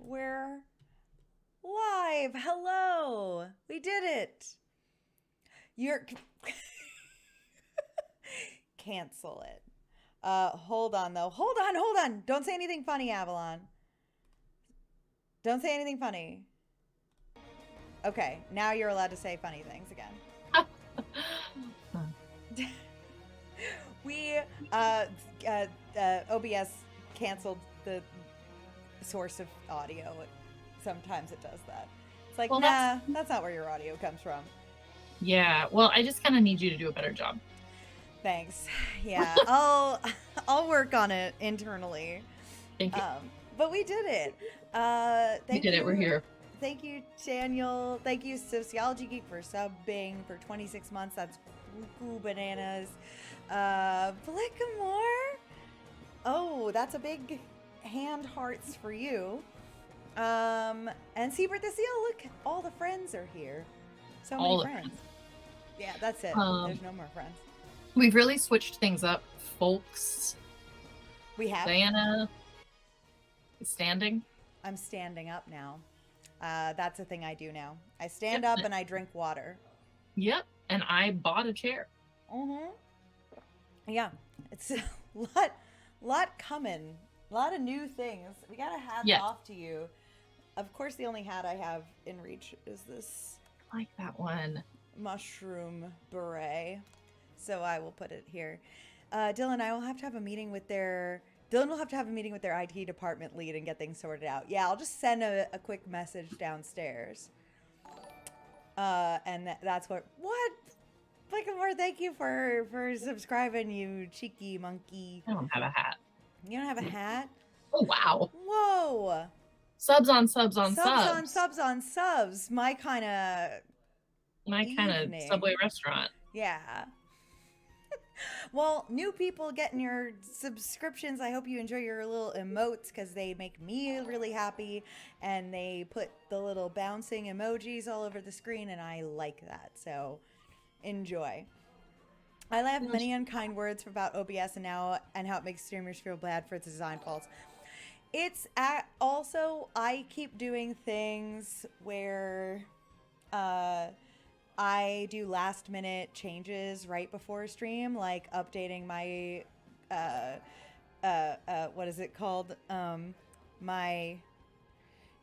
We're live. Hello. We did it. You're cancel it. Hold on though. Hold on. Don't say anything funny, Avalon. Don't say anything funny. Okay, now you're allowed to say funny things again. We OBS canceled the source of audio. Sometimes it does that. It's like, Well, nah, that's not where your audio comes from. Yeah, well, I just kind of need you to do a better job. Thanks. Yeah, I'll work on it internally. Thank you. But we did it. We did it. We're here. Thank you, Daniel. Thank you, Sociology Geek, for subbing for 26 months. That's cuckoo bananas. Blackamore. Oh, that's a big hand hearts for you. And Seabird the Seal, look, all the friends are here. So many friends. Yeah, that's it. There's no more friends. We've really switched things up, folks. We have. Diana is standing. I'm standing up now. That's a thing I do now. I stand up and I drink water. Yep, and I bought a chair. Mm-hmm. Yeah, it's a lot coming. A lot of new things. We got a hat off to you. Of course, the only hat I have in reach is this. I like that one. Mushroom beret. So I will put it here. Dylan, I will have to have a meeting with their... Dylan will have to have a meeting with their IT department lead and get things sorted out. Yeah, I'll just send a quick message downstairs. And that's what... What? Blackamore, thank you for subscribing, you cheeky monkey. I don't have a hat. You don't have a hat? Oh, wow. Whoa. Subs on subs on subs. Subs on subs on subs. My kind of Subway restaurant. Yeah. Well, new people getting your subscriptions. I hope you enjoy your little emotes because they make me really happy. And they put the little bouncing emojis all over the screen, and I like that. So enjoy. I have many unkind words about OBS and how it makes streamers feel bad for its design faults. It's also, I keep doing things where I do last minute changes right before a stream, like updating my what is it called? My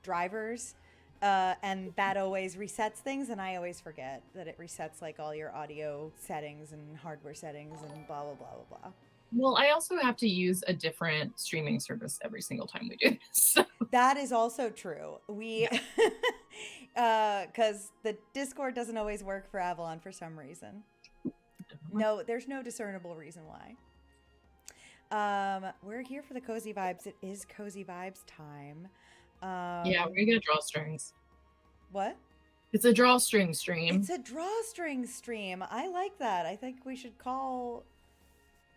drivers. And that always resets things, and I always forget that it resets like all your audio settings and hardware settings and blah blah blah blah blah. Well, I also have to use a different streaming service every single time we do this. So. That is also true. We, because the Discord doesn't always work for Avalon for some reason. No, there's no discernible reason why. We're here for the cozy vibes. It is cozy vibes time. Yeah, we're gonna draw strings. What? It's a drawstring stream. It's a drawstring stream. I like that. I think we should call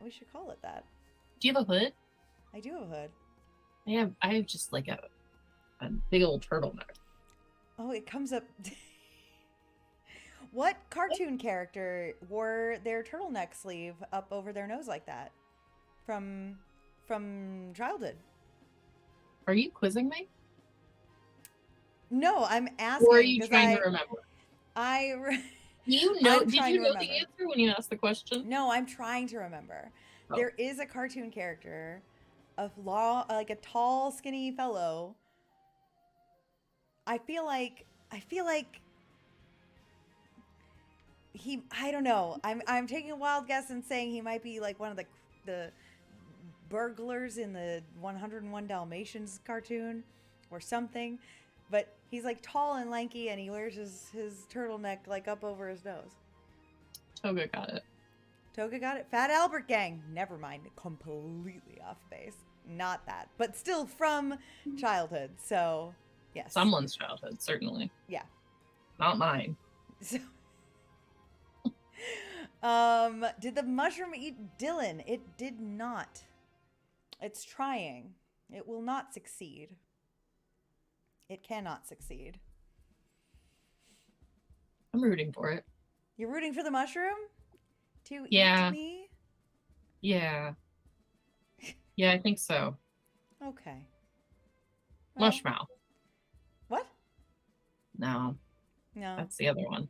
it that. Do you have a hood? I do have a hood. I have just like a big old turtleneck. Oh, it comes up. What cartoon character wore their turtleneck sleeve up over their nose like that? From childhood. Are you quizzing me? No, I'm asking. Or are you trying to remember? You know? Did you know the answer when you asked the question? No, I'm trying to remember. Oh. There is a cartoon character, like a tall, skinny fellow. I feel like I don't know. I'm taking a wild guess and saying he might be like one of the burglars in the 101 Dalmatians cartoon or something. But he's like tall and lanky, and he wears his turtleneck like up over his nose. Toga got it. Toga got it? Fat Albert Gang. Never mind. Completely off base. Not that. But still from childhood. So, yes. Someone's childhood, certainly. Yeah. Not mine. So, did the mushroom eat Dylan? It did not. It's trying. It will not succeed. It cannot succeed. I'm rooting for it. You're rooting for the mushroom? To eat me? Yeah. Yeah, I think so. Okay. Well, Mushmouth. No, No. that's the other one.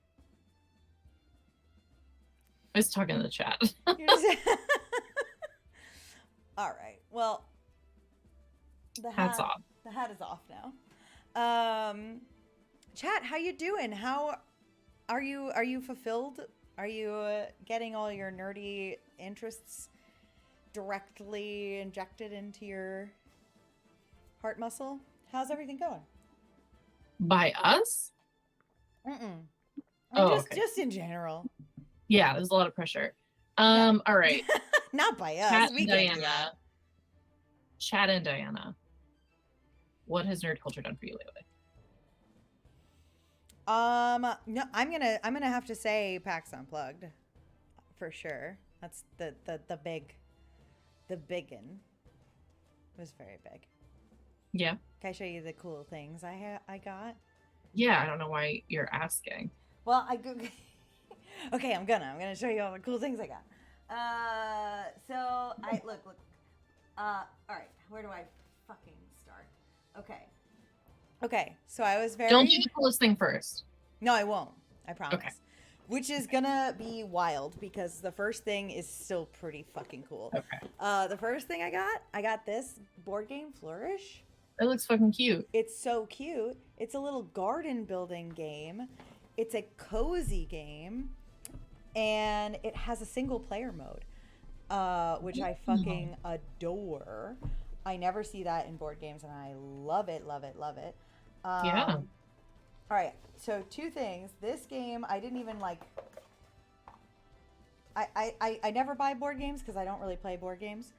I was talking to the chat. You're just- All right. Well, Hats off. The hat is off now. Chat, how you doing? How are you? Are you fulfilled? Are you getting all your nerdy interests directly injected into your heart muscle? How's everything going? By us? Okay. Just in general. Yeah, there's a lot of pressure. Yeah. All right. Not by us. Chat We and can't do that. Diana. Chat and Diana. What has nerd culture done for you lately? No, I'm gonna have to say PAX Unplugged for sure. That's the big one. It was very big. Yeah. Can I show you the cool things I got? Yeah, I don't know why you're asking. Well, okay, I'm gonna show you all the cool things I got. So I look. All right, where do I fucking start? Okay. So I was very. Don't do the coolest thing first. No, I won't. I promise. Okay. Which is gonna be wild because the first thing is still pretty fucking cool. Okay. The first thing I got this board game, Flourish. It looks fucking cute. It's so cute. It's a little garden building game. It's a cozy game, and it has a single player mode, which I fucking adore. I never see that in board games, and I love it, love it, love it. Yeah. All right, so two things. This game, I didn't even like. I never buy board games because I don't really play board games.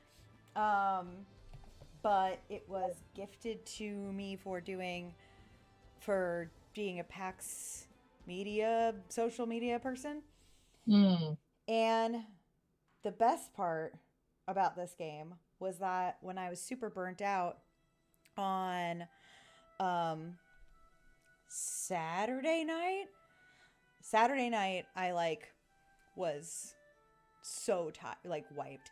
But it was gifted to me for being a PAX social media person. And the best part about this game was that when I was super burnt out on Saturday night, I was so tired, wiped.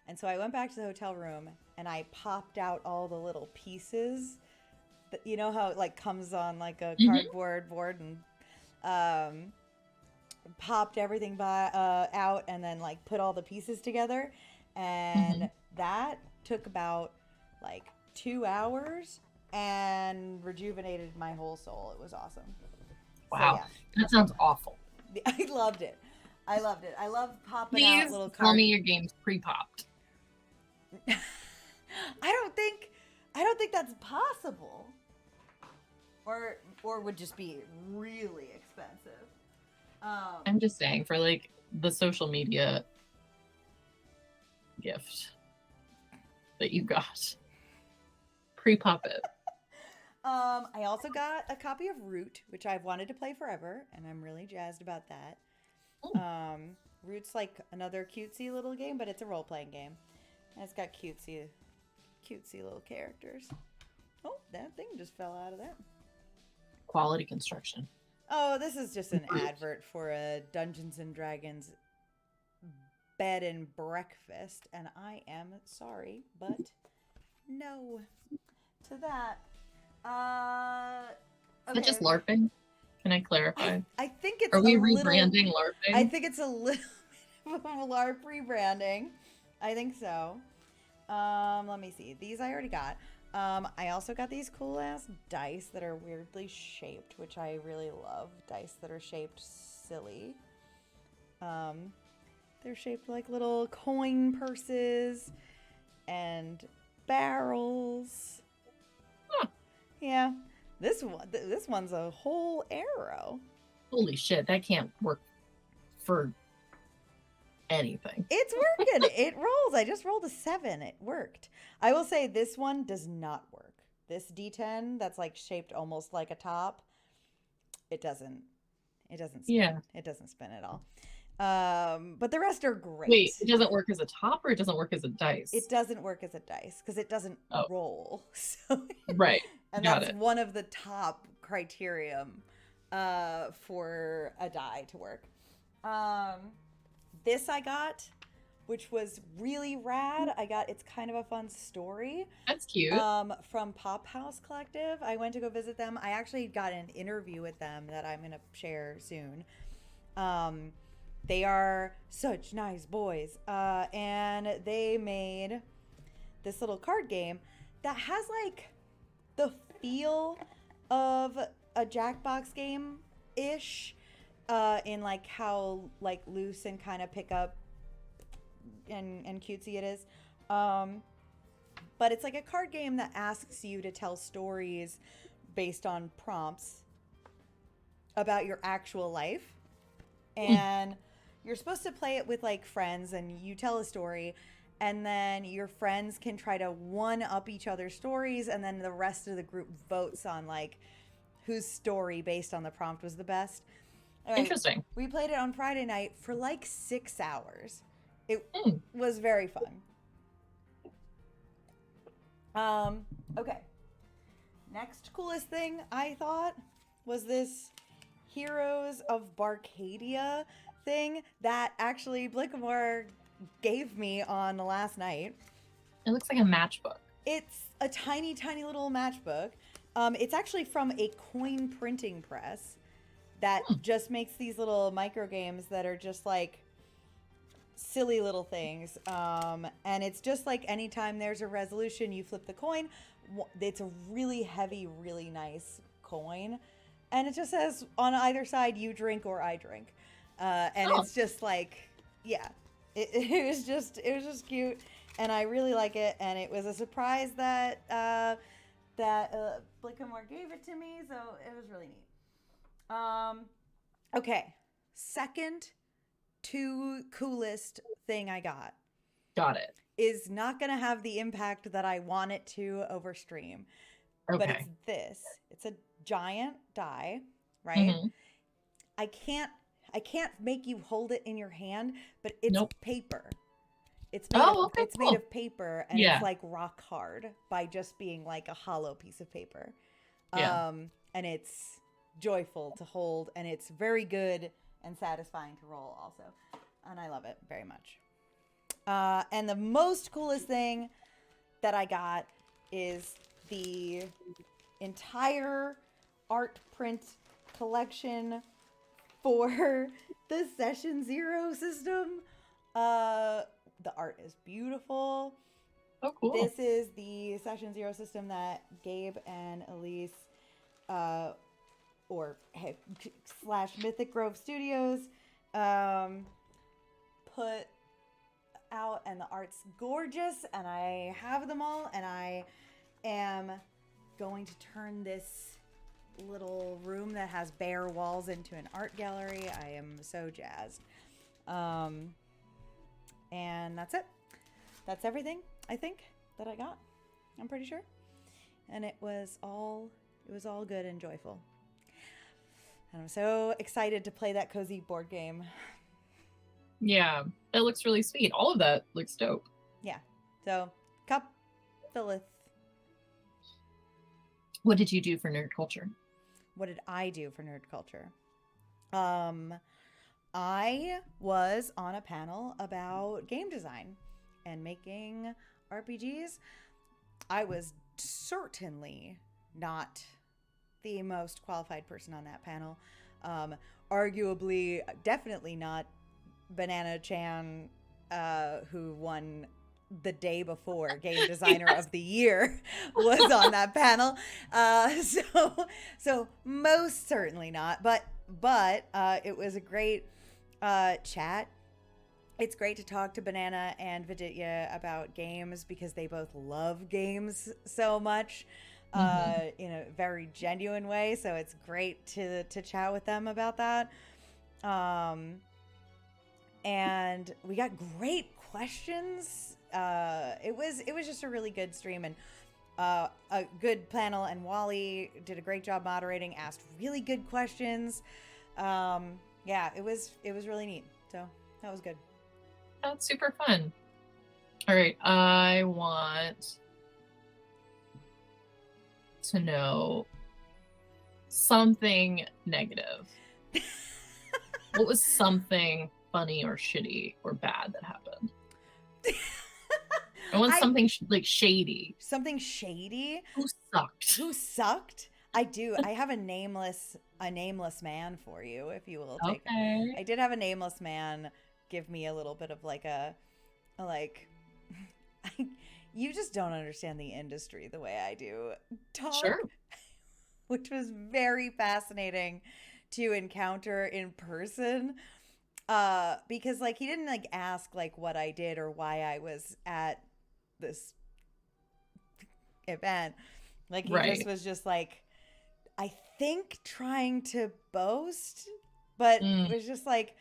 And so I went back to the hotel room and I popped out all the little pieces that, you know how it comes on like a cardboard board, and popped everything out and then put all the pieces together. And that took about 2 hours and rejuvenated my whole soul. It was awesome. Wow. So, yeah. That sounds awful. I loved it. I love popping out little cards. Tell me your game's pre-popped. I don't think that's possible. Or would just be really expensive. I'm just saying, for the social media gift that you got, pre-pop it. I also got a copy of Root, which I've wanted to play forever, and I'm really jazzed about that. Root's another cutesy little game, but it's a role-playing game. And it's got cutesy little characters. Oh, that thing just fell out of there. Quality construction. Oh, this is just an advert for a Dungeons and Dragons bed and breakfast, and I am sorry, but no to that. Is that just LARPing? Can I clarify? I think it's. Are we rebranding LARPing? I think it's a little bit of a LARP rebranding. I think so. Let me see. These I already got. I also got these cool ass dice that are weirdly shaped, which I really love. Dice that are shaped silly. They're shaped like little coin purses and barrels. Huh. Yeah. This one's a whole arrow. Holy shit, that can't work for anything. It's working. It rolls. I just rolled a 7. It worked. I will say this one does not work. This D10 that's shaped almost like a top, it doesn't spin. Yeah. It doesn't spin at all. But the rest are great. Wait, it doesn't work as a top, or it doesn't work as a dice? It doesn't work as a dice because it doesn't roll. So right. And that's one of the top criterion for a die to work. This I got which was really rad. It's kind of a fun story That's cute. from Pop House Collective. I went to go visit them. I actually got an interview with them that I'm going to share soon. Um, they are such nice boys. And they made this little card game that has like the feel of a Jackbox game ish, in like how like loose and kind of pick up and cutesy it is. But it's like a card game that asks you to tell stories based on prompts about your actual life. And you're supposed to play it with like friends, and you tell a story, and then your friends can try to one up each other's stories, and then the rest of the group votes on like whose story based on the prompt was the best. All right, Interesting. we played it on Friday night for like 6 hours. It was very fun. Okay. Next coolest thing I thought was this Heroes of Barcadia thing that actually Blackamore gave me on the last night. It looks like a matchbook. It's a tiny, tiny little matchbook. It's actually from a coin printing press that just makes these little micro games that are just like silly little things. And it's just like anytime there's a resolution, you flip the coin. It's a really heavy, really nice coin. And it just says on either side, you drink or I drink. And it's just like, yeah, it was just cute. And I really like it. And it was a surprise that Blackamore gave it to me. So it was really neat. Okay. Second to coolest thing I got. Got it. Is not going to have the impact that I want it to over stream. Okay. But it's this. It's a giant die, right? Mm-hmm. I can't make you hold it in your hand, but it's paper. It's made it's made of paper, and it's like rock hard by just being like a hollow piece of paper. Yeah. And it's joyful to hold, and it's very good and satisfying to roll also. And I love it very much. And the most coolest thing that I got is the entire art print collection for the Session Zero system. The art is beautiful. Oh, cool. This is the Session Zero system that Gabe and Elise, / Mythic Grove Studios, put out, and the art's gorgeous, and I have them all, and I am going to turn this little room that has bare walls into an art gallery. I am so jazzed. And that's it. That's everything, I think, that I got. I'm pretty sure. And it was all good and joyful. And I'm so excited to play that cozy board game. Yeah, that looks really sweet. All of that looks dope. Yeah. So, cup filleth. What did you do for nerd culture? What did I do for nerd culture? I was on a panel about game design and making RPGs. I was certainly not the most qualified person on that panel. Arguably, definitely not Banana Chan, who won the day before Game Designer of the Year, was on that panel. So most certainly not. But it was a great chat. It's great to talk to Banana and Viditya about games because they both love games so much, in a very genuine way. So it's great to chat with them about that. And we got great questions. It was just a really good stream, and a good panel, and Wally did a great job moderating, asked really good questions. Yeah, it was really neat. So that was good. That's super fun. All right, I want to know something negative. What was something funny or shitty or bad that happened? I want something like shady. Something shady. Who sucked? Who sucked? I do. I have a nameless man for you, if you will take it. I did have a nameless man give me a little bit of like you just don't understand the industry the way I do. Sure. Which was very fascinating to encounter in person. Because like he didn't like ask like what I did or why I was at this event. Like he just was just like, I think trying to boast, but it was just like,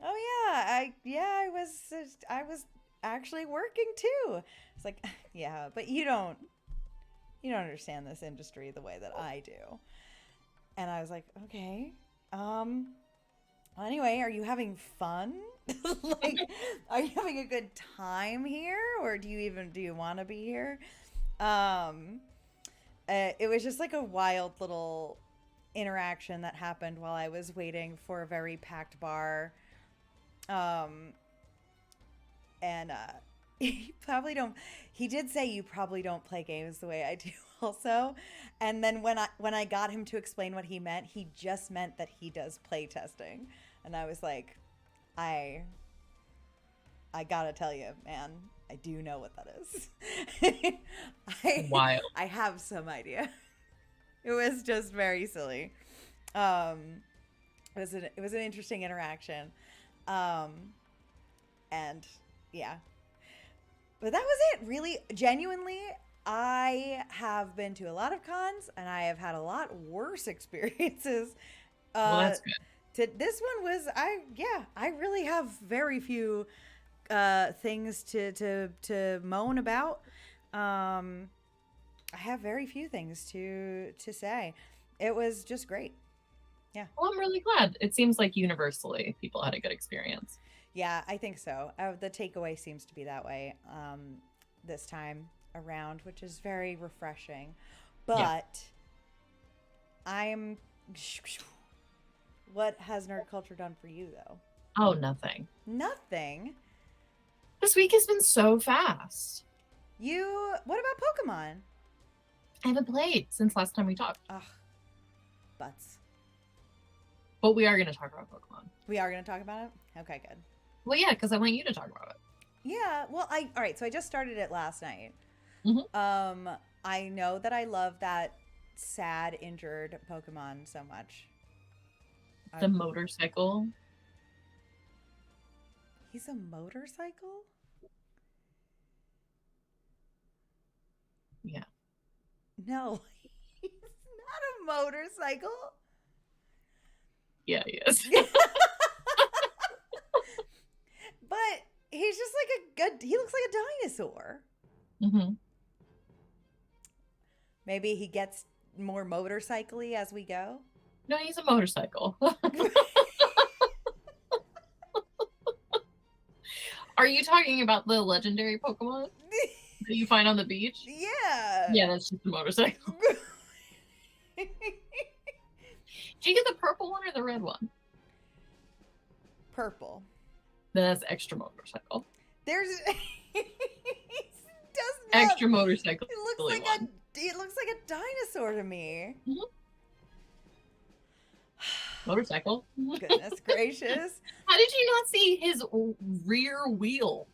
oh yeah, I was actually working too. It's like, yeah, but you don't understand this industry the way that I do. And I was like, okay, anyway, are you having fun? Like, are you having a good time here, or do you want to be here? It was just like a wild little interaction that happened while I was waiting for a very packed bar. And he did say you probably don't play games the way I do also. And then when I got him to explain what he meant, he just meant that he does play testing. And I was like, I gotta tell you, man, I do know what that is. Wild. I have some idea. It was just very silly. It was an interesting interaction. And yeah. But that was it, really. Genuinely, I have been to a lot of cons, and I have had a lot worse experiences. Well, that's good. This one was, I really have very few things to moan about. I have very few things to say. It was just great. Yeah. Well, I'm really glad. It seems like universally people had a good experience. Yeah, I think so. The takeaway seems to be that way this time around, which is very refreshing. But what has nerd culture done for you, though? Oh, nothing. Nothing? This week has been so fast. What about Pokemon? I haven't played since last time we talked. Ugh. Butts. But we are going to talk about Pokemon. We are going to talk about it? Okay, good. Well, yeah, because I want you to talk about it. Yeah, well, all right, so I just started it last night. Mm-hmm. I know that I love that sad, injured Pokemon so much. The motorcycle. He's a motorcycle? Yeah. No, he's not a motorcycle. Yeah, he is. But he's just like he looks like a dinosaur. Mm-hmm. Maybe he gets more motorcycle-y as we go. No, he's a motorcycle. Are you talking about the legendary Pokemon that you find on the beach? Yeah. Yeah, that's just a motorcycle. Did you get the purple one or the red one? Purple. Then that's extra motorcycle. There's extra motorcycle. It looks like a dinosaur to me. Mm-hmm. Motorcycle. Goodness gracious. How did you not see his rear wheel?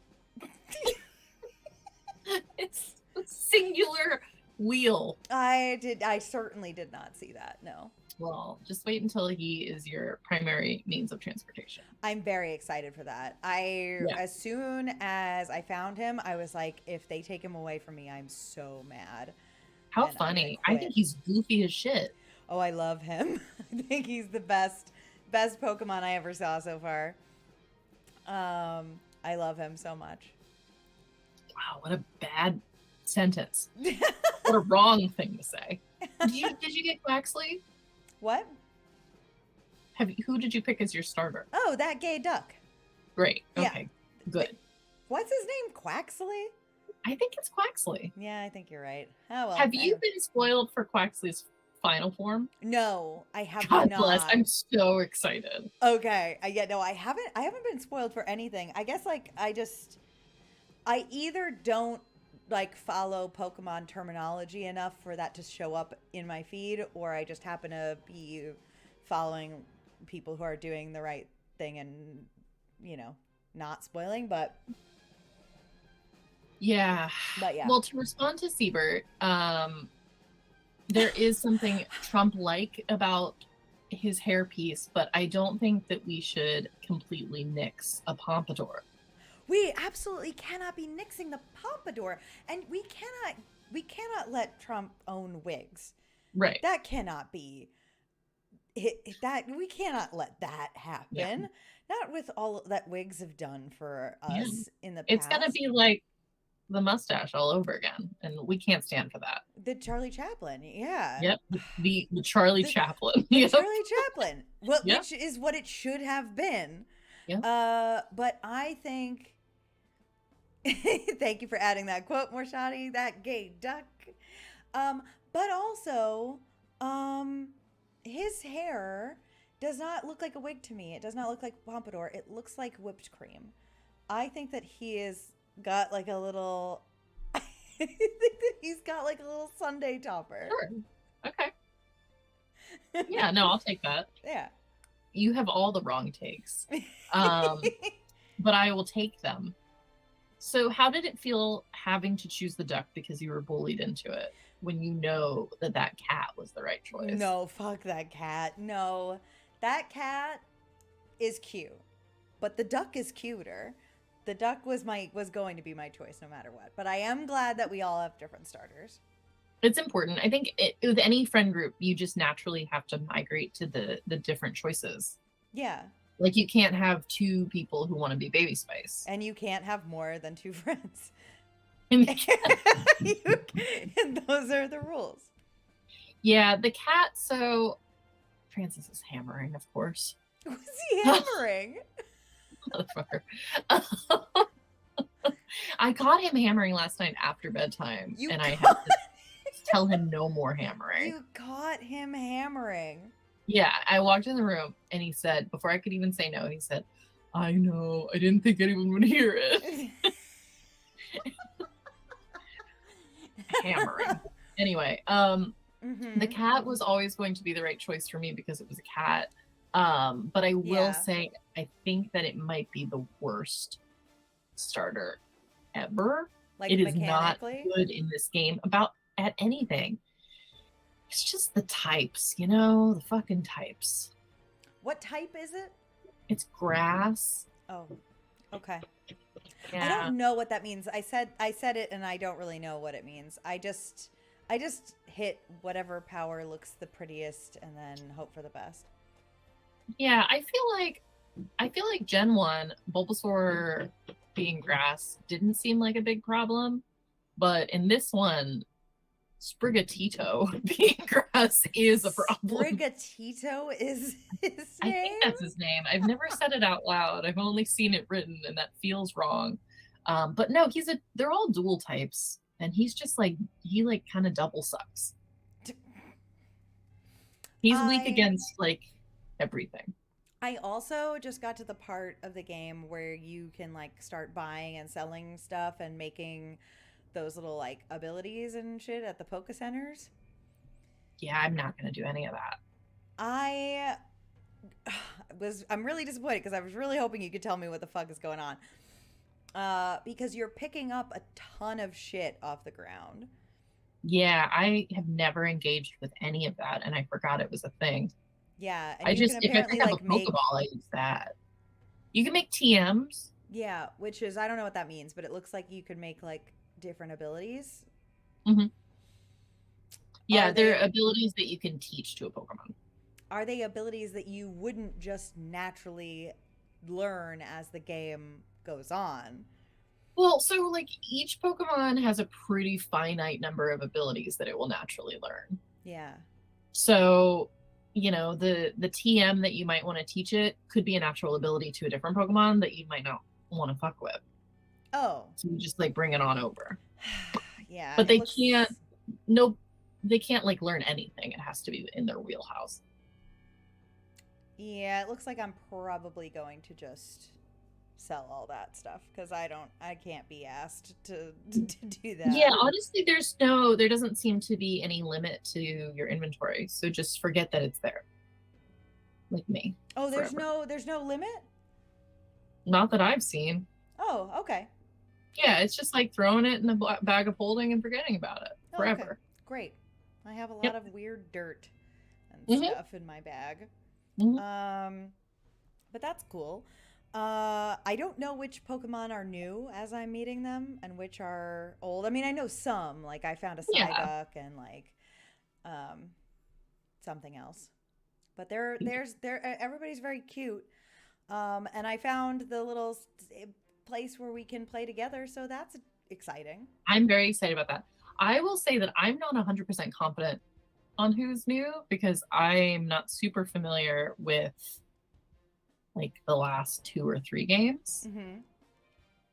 It's a singular wheel. I certainly did not see that, no. Well, just wait until he is your primary means of transportation. I'm very excited for that. As soon as I found him, I was like, if they take him away from me, I'm so mad. How funny. I think he's goofy as shit. Oh, I love him. I think he's the best Pokemon I ever saw so far. I love him so much. Wow, what a bad sentence. What a wrong thing to say. Did you get Quaxley? What? Who did you pick as your starter? Oh, that gay duck. Great. Okay. Yeah. Good. What's his name? Quaxley? I think it's Quaxley. Yeah, I think you're right. Oh well. Have you been spoiled for Quaxley's final form? No, I have God not. Bless. I'm so excited. Okay. I haven't been spoiled for anything. I guess I either don't like follow Pokemon terminology enough for that to show up in my feed, or I just happen to be following people who are doing the right thing and, you know, not spoiling, but yeah. yeah. Well, to respond to Siebert, there is something Trump-like about his hairpiece, but I don't think that we should completely nix a pompadour. We absolutely cannot be nixing the pompadour, and we cannot let Trump own wigs. Right. That cannot be. That we cannot let that happen. Yeah. Not with all that wigs have done for us in the past. It's gonna be like the mustache all over again, and we can't stand for that. The Charlie Chaplin, yeah. Yep, the Charlie Chaplin. The Yep. Charlie Chaplin, Yep. which is what it should have been. Yep. But I think. Thank you for adding that quote, Morshadi. That gay duck. But also, his hair does not look like a wig to me. It does not look like pompadour. It looks like whipped cream. I think that he is got like a little. I think that he's got like a little Sunday topper. Sure. Okay. Yeah. No, I'll take that. Yeah. You have all the wrong takes, but I will take them. So, how did it feel having to choose the duck because you were bullied into it when you know that that cat was the right choice? No, fuck that cat. No, that cat is cute, but the duck is cuter. The duck was going to be my choice no matter what. But I am glad that we all have different starters. It's important. I think with any friend group, you just naturally have to migrate to the different choices. Yeah. Like, you can't have two people who want to be Baby Spice. And you can't have more than two friends. And those are the rules. Yeah, the cat, so Francis is hammering, of course. Was he hammering? Motherfucker. I caught him hammering last night after bedtime, and I had to tell him no more hammering. You caught him hammering. Yeah, I walked in the room and he said, before I could even say no, he said, I know, I didn't think anyone would hear it. Hammering. Anyway, the cat was always going to be the right choice for me because it was a cat. But I will say, I think that it might be the worst starter ever. Like, it is not good in this game at anything. It's just the types, you know, the fucking types. What type is it? It's grass. Oh, okay. Yeah. I don't know what that means. I said it, and I don't really know what it means. I just hit whatever power looks the prettiest, and then hope for the best. Yeah, I feel like Gen 1, Bulbasaur being grass didn't seem like a big problem, but in this one, Sprigatito being grass is a problem. Sprigatito is his name? I think that's his name. I've never said it out loud. I've only seen it written, and that feels wrong. But no, they're all dual types, and he's just like, he like kind of double sucks. He's weak against like everything. I also just got to the part of the game where you can like start buying and selling stuff and making those little like abilities and shit at the Poke Centers. Yeah, I'm not gonna do any of that. I'm really disappointed because I was really hoping you could tell me what the fuck is going on. Because you're picking up a ton of shit off the ground. Yeah, I have never engaged with any of that, and I forgot it was a thing. Yeah, and if I pick up a Pokeball, I use that. You can make TMs. Yeah, which is, I don't know what that means, but it looks like you could make like different abilities. Mm-hmm. Yeah, they're abilities that you can teach to a Pokemon. Are they abilities that you wouldn't just naturally learn as the game goes on? Well, so like each Pokemon has a pretty finite number of abilities that it will naturally learn. Yeah. So, you know, the TM that you might want to teach it could be a natural ability to a different Pokemon that you might not want to fuck with. Oh. So you just like bring it on over. Yeah. But they can't like learn anything. It has to be in their wheelhouse. Yeah, it looks like I'm probably going to just sell all that stuff because I can't be asked to do that. Yeah, honestly, there doesn't seem to be any limit to your inventory. So just forget that it's there. Like me. Oh, there's no limit? Not that I've seen. Oh, okay. Yeah, it's just like throwing it in a bag of holding and forgetting about it forever. Okay. Great. I have a lot of weird dirt and stuff in my bag. But that's cool. I don't know which Pokemon are new as I'm meeting them and which are old. I mean, I know some. Like I found a Psyduck and like something else. But everybody's very cute. And I found the little place where we can play together, so that's exciting. I'm very excited about that. I will say that I'm not 100% confident on who's new because I'm not super familiar with like the last 2 or 3 games.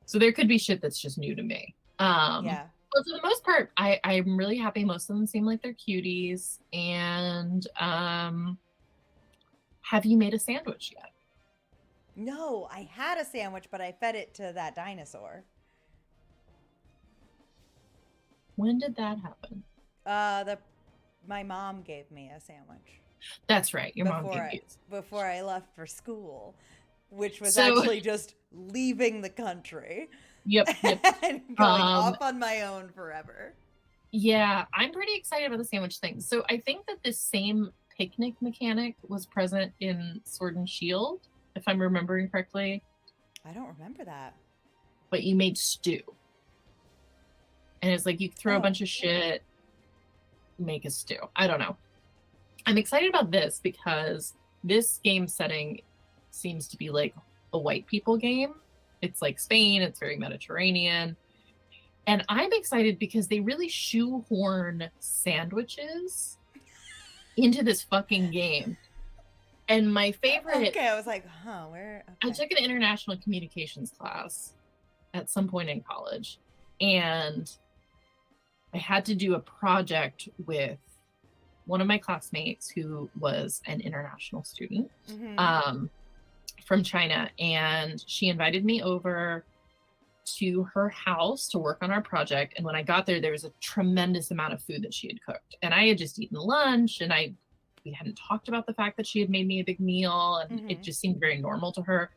So there could be shit that's just new to me. Yeah. But for the most part, I'm really happy. Most of them seem like they're cuties. And have you made a sandwich yet? No, I had a sandwich, but I fed it to that dinosaur. When did that happen? My mom gave me a sandwich. That's right. Your mom gave you. Before I left for school, which was actually just leaving the country. Yep. And going off on my own forever. Yeah, I'm pretty excited about the sandwich thing. So I think that this same picnic mechanic was present in Sword and Shield, if I'm remembering correctly. I don't remember that. But you made stew. And it's like you throw a bunch of shit, make a stew. I don't know. I'm excited about this because this game setting seems to be like a white people game. It's like Spain, it's very Mediterranean. And I'm excited because they really shoehorn sandwiches into this fucking game. And my favorite... Okay, I was like, where? Okay. I took an international communications class at some point in college. And I had to do a project with one of my classmates who was an international student from China. And she invited me over to her house to work on our project. And when I got there, there was a tremendous amount of food that she had cooked. And I had just eaten lunch and we hadn't talked about the fact that she had made me a big meal. And it just seemed very normal to her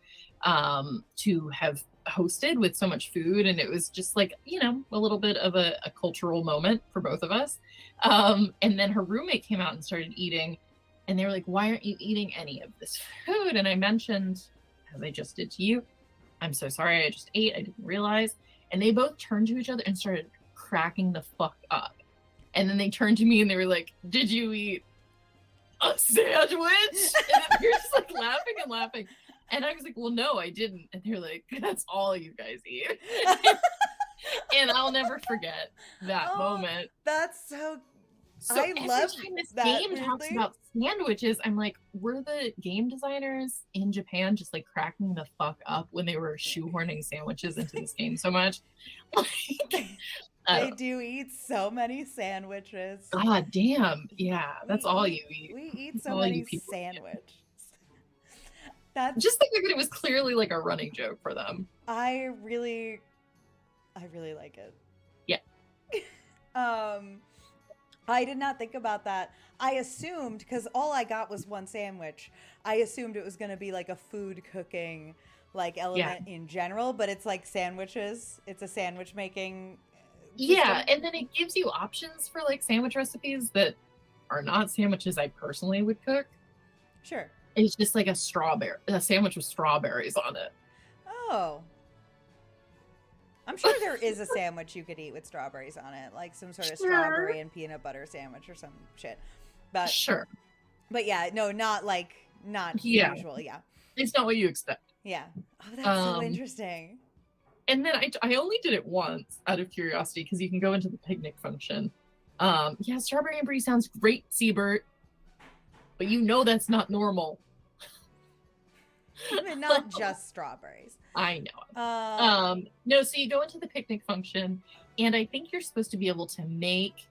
to have hosted with so much food. And it was just like, a little bit of a cultural moment for both of us. And then her roommate came out and started eating. And they were like, why aren't you eating any of this food? And I mentioned, as I just did to you, I'm so sorry, I just ate, I didn't realize. And they both turned to each other and started cracking the fuck up. And then they turned to me and they were like, did you eat a sandwich? And they were just like laughing and laughing. And I was like, well, no, I didn't. And they're like, that's all you guys eat. And I'll never forget that moment. That's so I love this game talks about sandwiches. I'm like, were the game designers in Japan just like cracking the fuck up when they were shoehorning sandwiches into this game so much? They do eat so many sandwiches. God damn. Yeah, that's all you eat. We eat so many sandwiches. That's just the fact that it was clearly like a running joke for them. I really like it. Yeah. I did not think about that. I assumed, because all I got was one sandwich, I assumed it was going to be like a food cooking like element in general, but it's like sandwiches. It's a sandwich making system. Yeah, and then it gives you options for like sandwich recipes that are not sandwiches I personally would cook. Sure. It's just like a sandwich with strawberries on it. Oh. I'm sure there is a sandwich you could eat with strawberries on it, like some sort of strawberry and peanut butter sandwich or some shit. But sure. But yeah, no, not usual. Yeah. It's not what you expect. Yeah. Oh, that's so interesting. And then I only did it once out of curiosity because you can go into the picnic function. Yeah, strawberry and brie sounds great, Siebert. But that's not normal. Not just strawberries. I know. No, so you go into the picnic function, and I think you're supposed to be able to make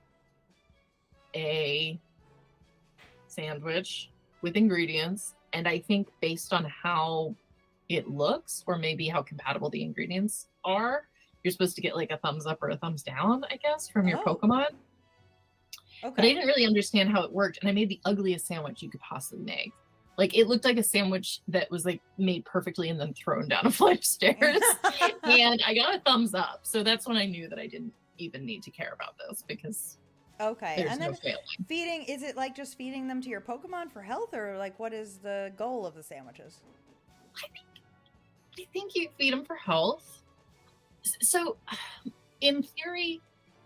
a sandwich with ingredients. And I think based on how it looks or maybe how compatible the ingredients are. You're supposed to get like a thumbs up or a thumbs down, I guess, from your Pokemon. Okay. But I didn't really understand how it worked, and I made the ugliest sandwich you could possibly make. Like, it looked like a sandwich that was like made perfectly and then thrown down a flight of stairs. And I got a thumbs up. So that's when I knew that I didn't even need to care about this, because there's and no then failing. Feeding, is it like just feeding them to your Pokemon for health, or like what is the goal of the sandwiches? I think you feed them for health. So in theory,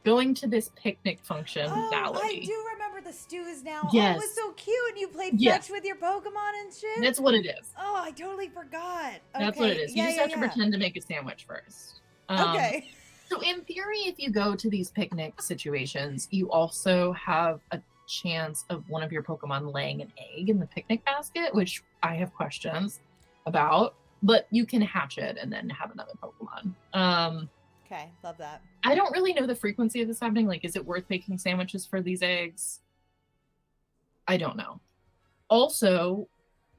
going to this picnic functionality. I do remember the stews now. Yes. Oh, it was so cute, and you played fetch with your Pokemon and shit. That's what it is. Oh, I totally forgot. That's what it is. You just have to pretend to make a sandwich first. Okay. So in theory, if you go to these picnic situations, you also have a chance of one of your Pokemon laying an egg in the picnic basket, which I have questions about, but you can hatch it and then have another Pokemon. Okay, love that. I don't really know the frequency of this happening. Like, is it worth making sandwiches for these eggs? I don't know. Also,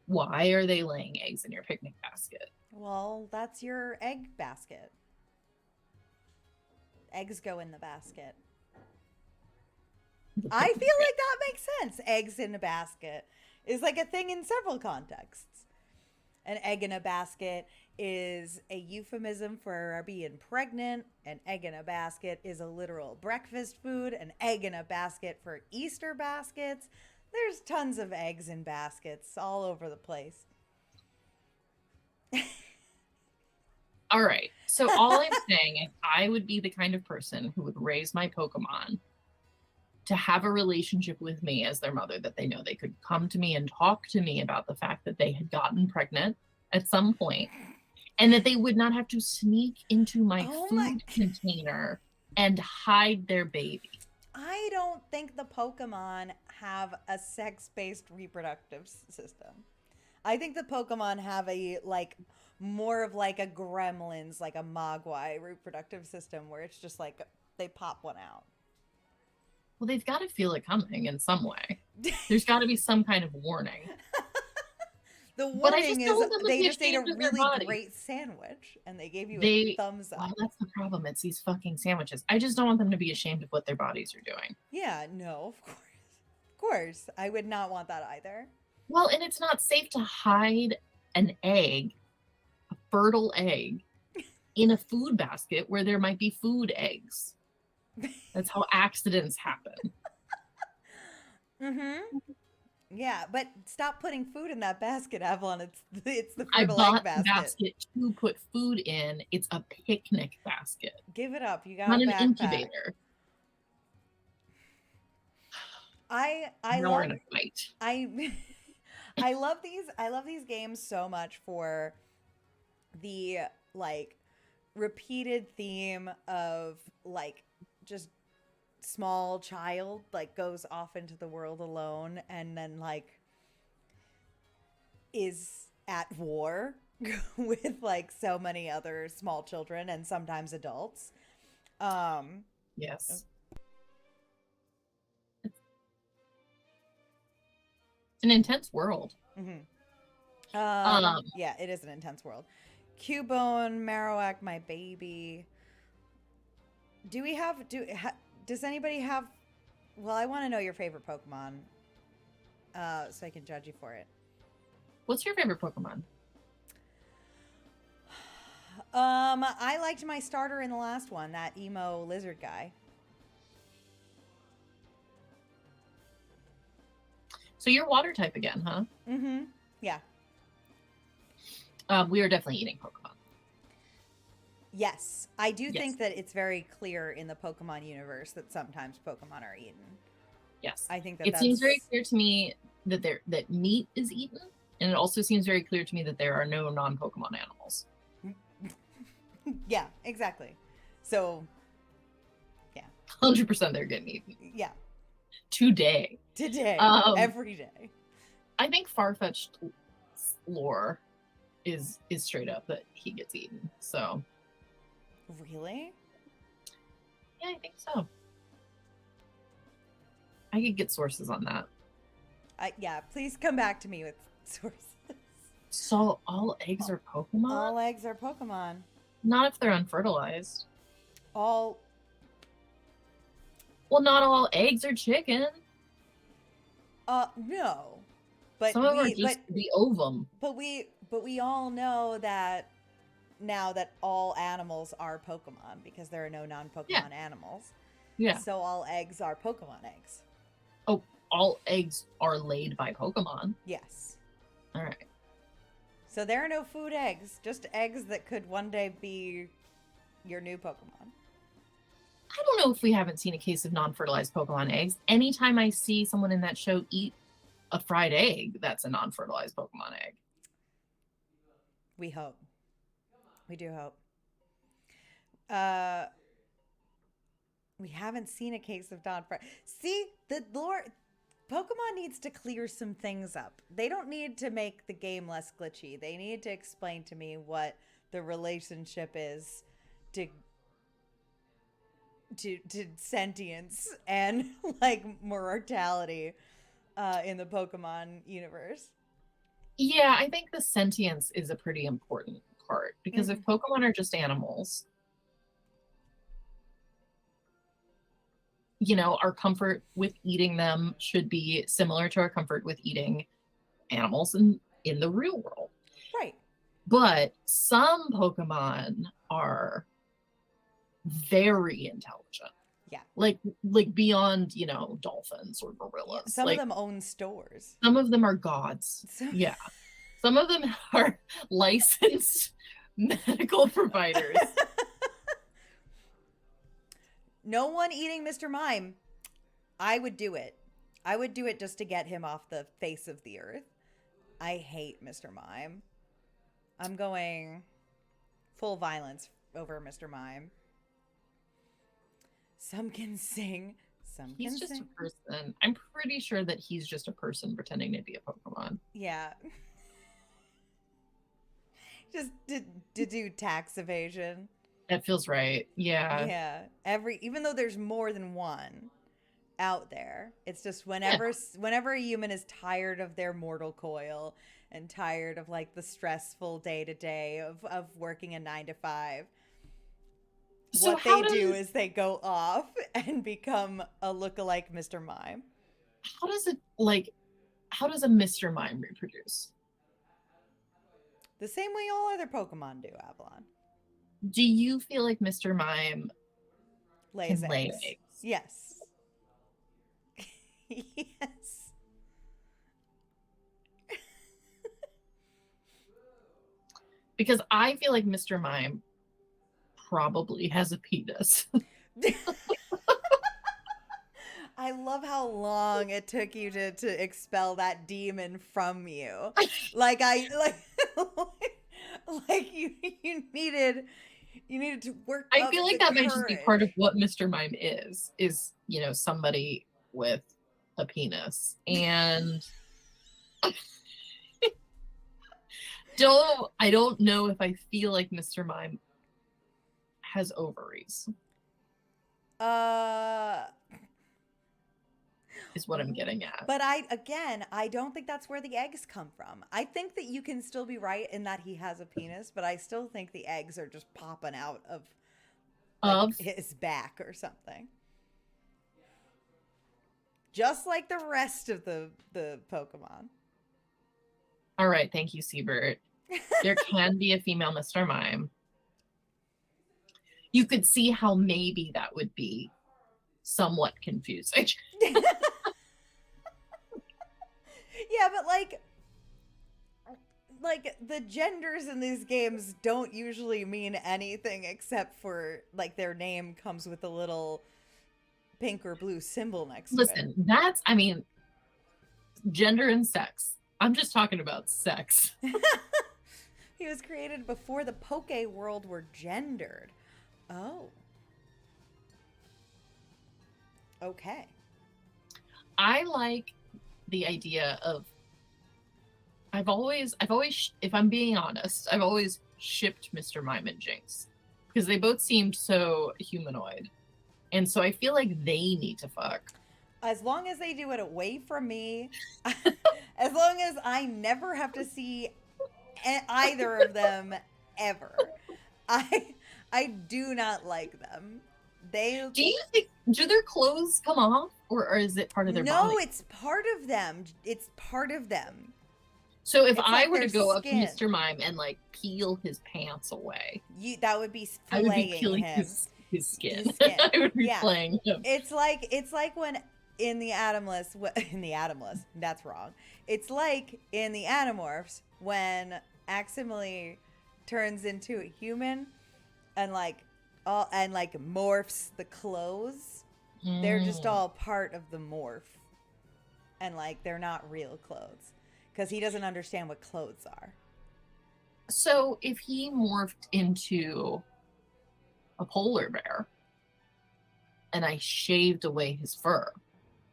why are they laying eggs in your picnic basket? Well, that's your egg basket. Eggs go in the basket. I feel like that makes sense. Eggs in a basket is like a thing in several contexts. An egg in a basket is a euphemism for being pregnant. An egg in a basket is a literal breakfast food. An egg in a basket for Easter baskets. There's tons of eggs in baskets all over the place. All right. So all I'm saying is I would be the kind of person who would raise my Pokemon to have a relationship with me as their mother, that they know they could come to me and talk to me about the fact that they had gotten pregnant at some point, and that they would not have to sneak into my food container and hide their baby. I don't think the Pokemon have a sex-based reproductive system. I think the Pokemon have a, like, more of like a Gremlins, like a Mogwai reproductive system, where it's just like they pop one out. Well, they've got to feel it coming in some way. There's got to be some kind of warning. The warning is they just ate a really great sandwich and they gave you a thumbs up. Well, that's the problem. It's these fucking sandwiches. I just don't want them to be ashamed of what their bodies are doing. Yeah, no, of course. Of course. I would not want that either. Well, and it's not safe to hide an egg, a fertile egg, in a food basket where there might be food eggs. That's how accidents happen. Mm-hmm. Yeah, but stop putting food in that basket, Avalon. It's the fertile egg basket. I bought the basket to put food in. It's a picnic basket. Give it up. You got not a an backpack. Incubator. I now love, we're in a fight. I love these games so much for the like repeated theme of like just small child like goes off into the world alone and then like is at war with like so many other small children and sometimes adults. Yes. It's an intense world. Mm-hmm. Yeah, it is an intense world. Cubone, Marowak, my baby. Does anybody have? Well, I want to know your favorite Pokemon, so I can judge you for it. What's your favorite Pokemon? I liked my starter in the last one, that emo lizard guy. So you're water type again, huh? Mm-hmm. Yeah. We are definitely eating Pokemon. Yes. I do think that it's very clear in the Pokemon universe that sometimes Pokemon are eaten. Yes. I think that it seems very clear to me that that meat is eaten, and it also seems very clear to me that there are no non-Pokemon animals. Yeah, exactly. So, yeah. 100% they're getting eaten. Yeah. Today. Every day. I think Farfetch'd lore is straight up that he gets eaten. So. Really? Yeah, I think so. I could get sources on that. Yeah, please come back to me with sources. So all eggs are Pokemon? All eggs are Pokemon. Not if they're unfertilized. All. Well, not all eggs are chicken. No. But some of them are just the ovum. But we all know that now that all animals are Pokemon because there are no non-Pokemon animals. Yeah. So all eggs are Pokemon eggs. Oh, all eggs are laid by Pokemon. Yes. All right. So there are no food eggs, just eggs that could one day be your new Pokemon. I don't know if we haven't seen a case of non-fertilized Pokemon eggs. Anytime I see someone in that show eat a fried egg, that's a non-fertilized Pokemon egg. We hope. We do hope. We haven't seen a case of non-fertilized. See, the lore... Pokemon needs to clear some things up. They don't need to make the game less glitchy. They need to explain to me what the relationship is to sentience and like mortality in the Pokemon universe. Yeah, I think the sentience is a pretty important part because if Pokemon are just animals, you know, our comfort with eating them should be similar to our comfort with eating animals in the real world. Right. But some Pokemon are very intelligent. Yeah. Like beyond, you know, dolphins or gorillas. Yeah, some of them own stores. Some of them are gods. Yeah. Some of them are licensed medical providers. No one eating Mr. Mime. I would do it. I would do it just to get him off the face of the earth. I hate Mr. Mime. I'm going full violence over Mr. Mime. Some can sing. Some can sing. He's just a person. I'm pretty sure that he's just a person pretending to be a Pokemon. Yeah. Just to do tax evasion. That feels right. Yeah. Yeah. Even though there's more than one out there, it's just whenever a human is tired of their mortal coil and tired of like the stressful day-to-day of working a 9-to-5, so what they do is they go off and become a lookalike Mr. Mime. How does a Mr. Mime reproduce? The same way all other Pokemon do, Avalon. Do you feel like Mr. Mime lays eggs? Yes. Yes. Because I feel like Mr. Mime probably has a penis. I love how long it took you to expel that demon from you. Like you needed to work. I feel like that might just be part of what Mr. Mime is, you know, somebody with a penis. And I don't know if I feel like Mr. Mime has ovaries. Is what I'm getting at. But I don't think that's where the eggs come from. I think that you can still be right in that he has a penis, but I still think the eggs are just popping out of his back or something. Just like the rest of the Pokemon. All right, thank you, Siebert. There can be a female Mr. Mime. You could see how maybe that would be somewhat confusing. Yeah, but like the genders in these games don't usually mean anything except for like their name comes with a little pink or blue symbol next to it. Listen, gender and sex. I'm just talking about sex. He was created before the Poke world were gendered. Oh. Okay. I like the idea of I've always, if I'm being honest, I've always shipped Mr. Mime and Jinx because they both seemed so humanoid. And so I feel like they need to fuck. As long as they do it away from me, as long as I never have to see either of them ever. I do not like them. Do you think, do their clothes come off, or is it part of their body? No, it's part of them. It's part of them. So if It's I like were their to go up to skin. Mr. Mime and like peel his pants away, That would be I would be filleting peeling him. his skin. His skin. I would be Yeah. playing him. It's like when in the Atomless, that's wrong. It's like in the Animorphs when Aximili turns into a human and like morphs the clothes. They're just all part of the morph. And like they're not real clothes because he doesn't understand what clothes are. So if he morphed into a polar bear and I shaved away his fur,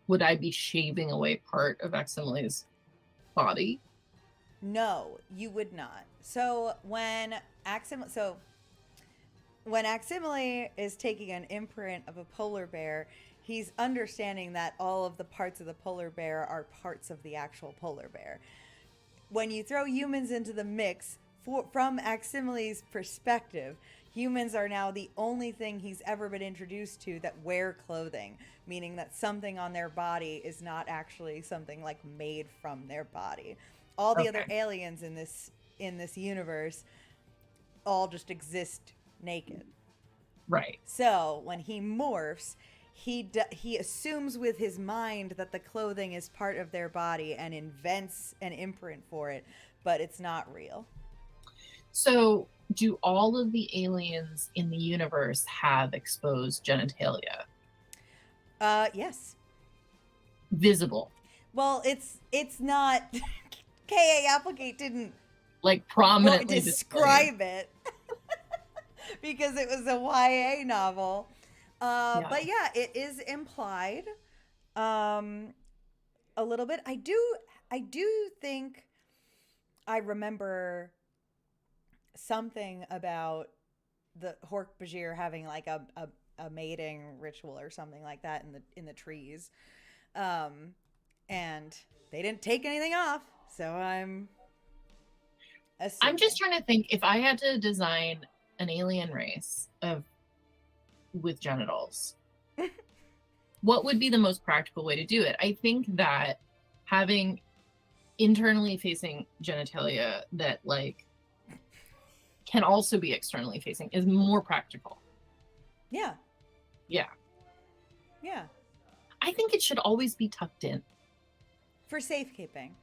would I be shaving away part of Aximili's body? No, you would not. So when Aximili is taking an imprint of a polar bear, he's understanding that all of the parts of the polar bear are parts of the actual polar bear. When you throw humans into the mix, from Aximili's perspective, humans are now the only thing he's ever been introduced to that wear clothing, meaning that something on their body is not actually something like made from their body. All the other aliens in this universe all just exist naked. Right. So when he morphs, he assumes with his mind that the clothing is part of their body and invents an imprint for it, but it's not real. So do all of the aliens in the universe have exposed genitalia? Yes. Visible. Well, it's not. K.A. Applegate didn't like prominently describe it because it was a YA novel. But yeah, it is implied a little bit. I do think I remember something about the Hork-Bajir having like a mating ritual or something like that in the trees. And they didn't take anything off, so I'm just trying to think if I had to design an alien race with genitals, what would be the most practical way to do it? I think that having internally facing genitalia that like can also be externally facing is more practical. Yeah. Yeah. Yeah. I think it should always be tucked in. For safekeeping.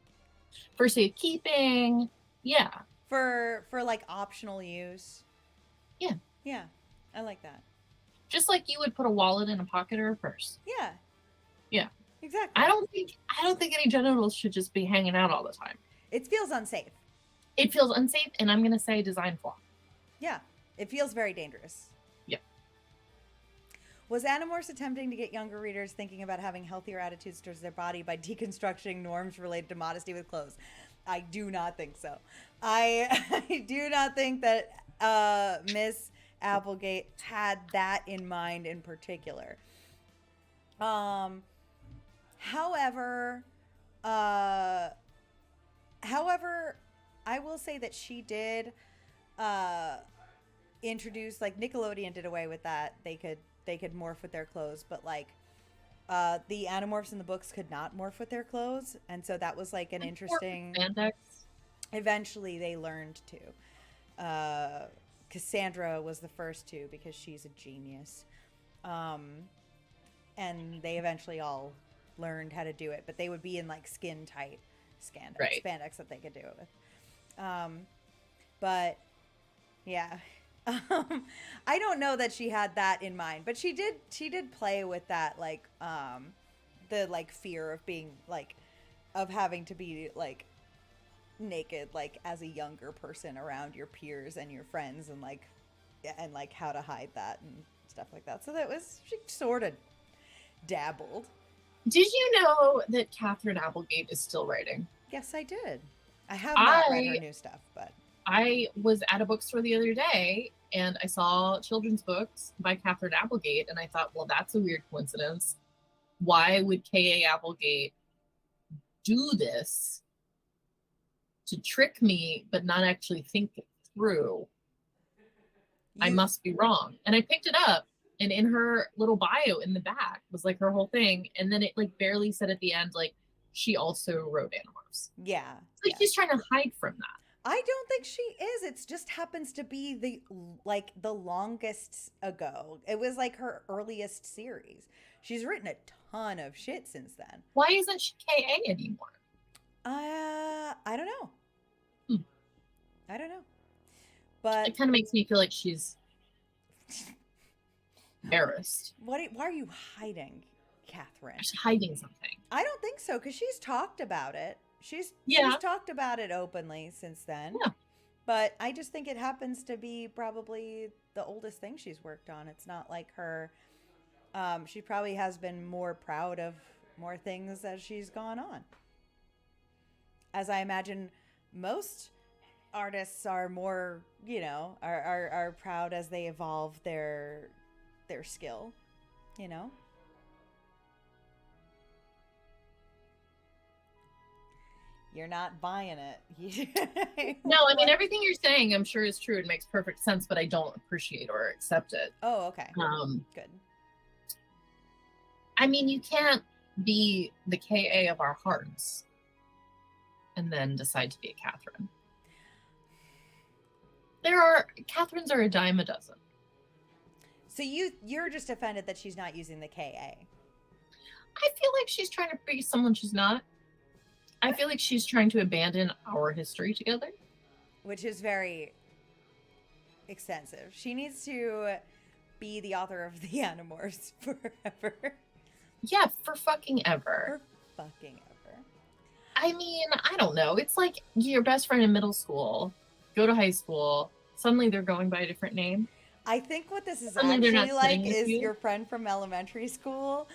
For safekeeping. Yeah. For like optional use. Yeah. Yeah. I like that. Just like you would put a wallet in a pocket or a purse. Yeah. Yeah. Exactly. I don't think any genitals should just be hanging out all the time. It feels unsafe. It feels unsafe, and I'm gonna say design flaw. Yeah. It feels very dangerous. Yeah. Was Animorphs attempting to get younger readers thinking about having healthier attitudes towards their body by deconstructing norms related to modesty with clothes? I do not think so. I do not think that Miss Applegate had that in mind in particular. However, I will say that she did introduce, like Nickelodeon did away with that. They could morph with their clothes, but like the Animorphs in the books could not morph with their clothes, and so that was like an interesting. Spandex. Eventually, they learned to. Cassandra was the first to because she's a genius, and they eventually all learned how to do it. But they would be in like skin tight spandex that they could do it with. But yeah. I don't know that she had that in mind, but she did play with that, like the like fear of being like of having to be like naked like as a younger person around your peers and your friends and like how to hide that and stuff like that. So she sort of dabbled. Did you know that Catherine Applegate is still writing? Yes, I did. I have not read her new stuff, but I was at a bookstore the other day and I saw children's books by Catherine Applegate, and I thought, well, that's a weird coincidence. Why would K.A. Applegate do this to trick me, but not actually think it through. I must be wrong. And I picked it up, and in her little bio in the back was like her whole thing. And then it like barely said at the end, like, she also wrote Animorphs. Yeah. Like she's trying to hide from that. I don't think she is. It just happens to be the longest ago. It was like her earliest series. She's written a ton of shit since then. Why isn't she KA anymore? I don't know. I don't know. But it kind of makes me feel like she's embarrassed. Why are you hiding, Catherine? She's hiding something. I don't think so, because she's talked about it. She's talked about it openly since then. Yeah. But I just think it happens to be probably the oldest thing she's worked on. It's not like her. She probably has been more proud of more things as she's gone on. As I imagine most artists are more, are proud as they evolve their skill, You're not buying it. No, I mean, everything you're saying, I'm sure is true. It makes perfect sense, but I don't appreciate or accept it. Oh, okay. Good. I mean, you can't be the KA of our hearts and then decide to be a Catherine. Catherines are a dime a dozen. So you're just offended that she's not using the KA. I feel like she's trying to be someone she's not. I feel like she's trying to abandon our history together. Which is very extensive. She needs to be the author of the Animorphs forever. Yeah, for fucking ever. For fucking ever. I mean, I don't know. It's like your best friend in middle school, go to high school, suddenly they're going by a different name. I think what this is actually like is your friend from elementary school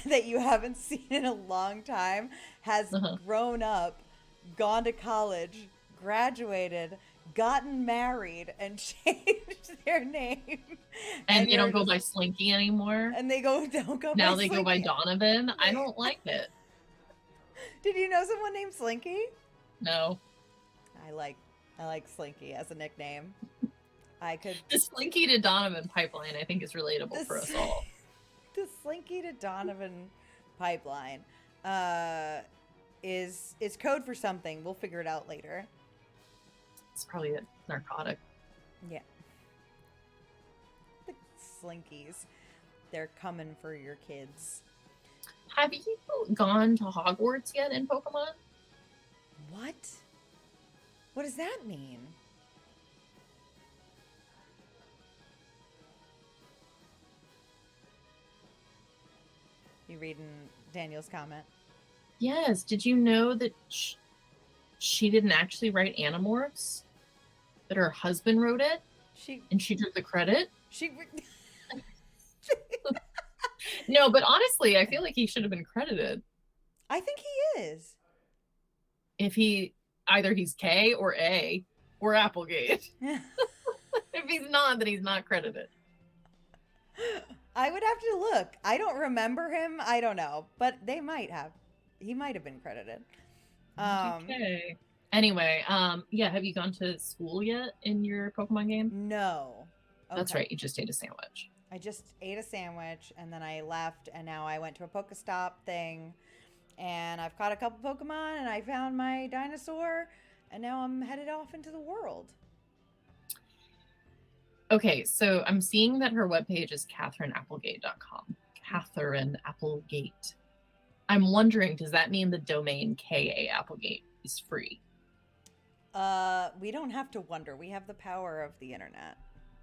that you haven't seen in a long time has grown up, gone to college, graduated, gotten married, and changed their name. And they don't go by Slinky anymore. And they don't go now by they Slinky. go by Donovan. I don't like it. Did you know someone named Slinky? No. I like Slinky as a nickname. The Slinky to Donovan pipeline, I think, is relatable for us all. The Slinky to Donovan pipeline is code for something. We'll figure it out later. It's probably a narcotic. Yeah. The Slinkies. They're coming for your kids. Have you gone to Hogwarts yet in Pokemon? What? What does that mean? You reading Daniel's comment? Yes. Did you know that she didn't actually write Animorphs? That her husband wrote it? And she took the credit? No, but honestly, I feel like he should have been credited. I think he is. If either he's K or A or Applegate. If he's not, then he's not credited. I would have to look. I don't remember him. I don't know. But they might have. He might have been credited. Okay. Anyway, yeah, have you gone to school yet in your Pokemon game? No. Okay. That's right. You just ate a sandwich. I just ate a sandwich and then I left and now I went to a Pokestop thing and I've caught a couple Pokemon and I found my dinosaur and now I'm headed off into the world. Okay, so I'm seeing that her webpage is CatherineApplegate.com. Catherine Applegate. I'm wondering, does that mean the domain KA Applegate is free? We don't have to wonder. We have the power of the internet.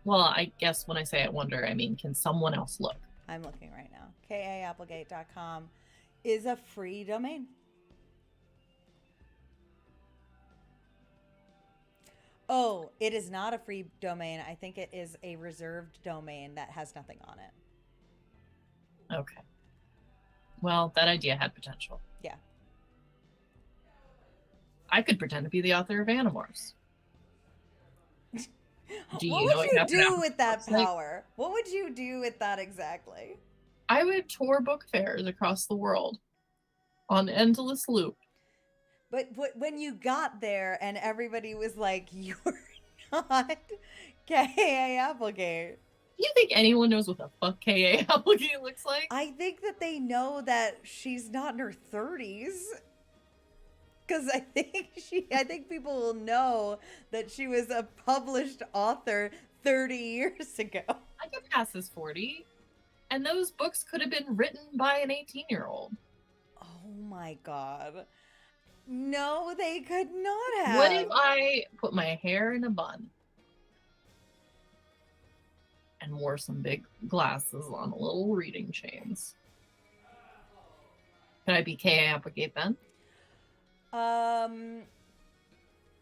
Well, I guess when I say I wonder, I mean, can someone else look? I'm looking right now. KAApplegate.com is a free domain. Oh, it is not a free domain. I think it is a reserved domain that has nothing on it. Okay. Well, that idea had potential. Yeah. I could pretend to be the author of Animorphs. What would you do with that power? What would you do with that exactly? I would tour book fairs across the world on endless loop. But when you got there and everybody was like, "You're not K.A. Applegate." Do you think anyone knows what the fuck K.A. Applegate looks like? I think that they know that she's not in her 30s. Because I think people will know that she was a published author 30 years ago. I could pass as 40. And those books could have been written by an 18-year-old. Oh my god. No, they could not have. What if I put my hair in a bun and wore some big glasses on little reading chains? Could I be K.A. Applegate then?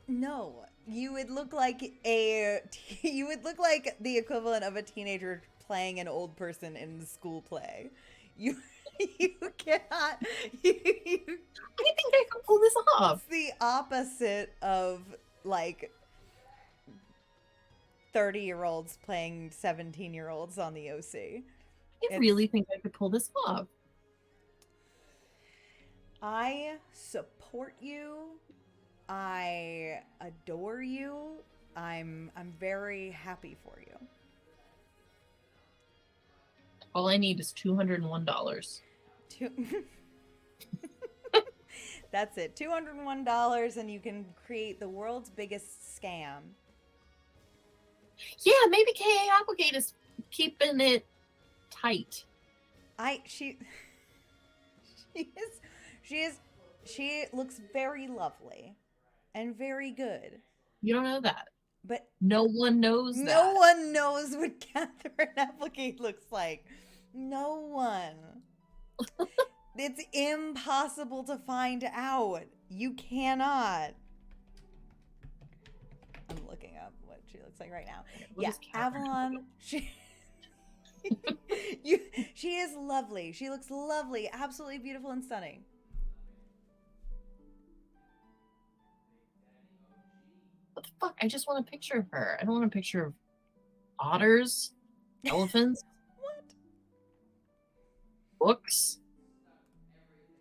No. You would look like the equivalent of a teenager playing an old person in a school play. You cannot. I think I can pull this off. It's the opposite of like 30-year-olds playing 17-year-olds on the OC. I really think I could pull this off. I support you. I adore you. I'm very happy for you. All I need is $201. That's it. $201 and you can create the world's biggest scam. Yeah, maybe K.A. Applegate is keeping it tight. She looks very lovely and very good. You don't know that. But no one knows that. No one knows what Catherine Applegate looks like. No one. It's impossible to find out. You cannot. I'm looking up what she looks like right now. Yeah, Avalon. She is lovely. She looks lovely, absolutely beautiful and stunning. What the fuck? I just want a picture of her. I don't want a picture of otters, elephants. What? Books.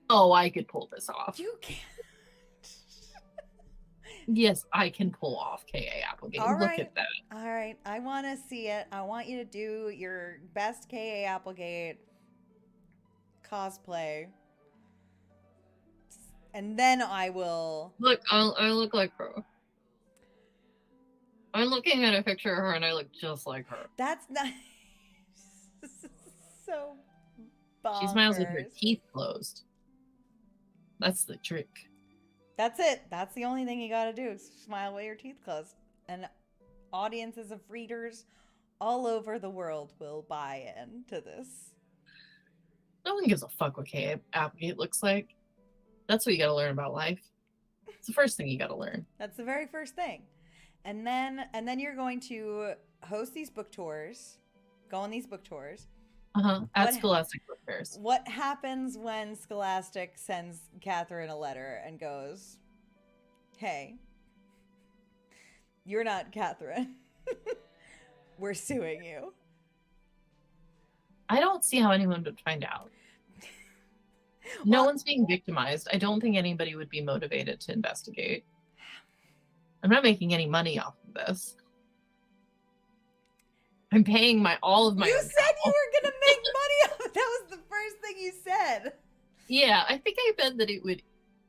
Oh, I could pull this off. You can't. Yes, I can pull off K.A. Applegate. Look at that. All right. I want to see it. I want you to do your best K.A. Applegate cosplay. And then I will... Look, I look like her. I'm looking at a picture of her and I look just like her. That's not... so bonkers. She smiles with her teeth closed. That's the trick. That's it. That's the only thing you gotta do is smile with your teeth closed. And audiences of readers all over the world will buy into this. No one gives a fuck what K.A. Applegate looks like. That's what you gotta learn about life. It's the first thing you gotta learn. That's the very first thing. And then you're going to host these book tours, go on these book tours. At Scholastic Book Fairs. What happens when Scholastic sends Catherine a letter and goes, "Hey, you're not Catherine. We're suing you." I don't see how anyone would find out. No one's being victimized. I don't think anybody would be motivated to investigate. I'm not making any money off of this. I'm paying all of my. You said you were gonna make money off it. That was the first thing you said. Yeah, I think I bet that it would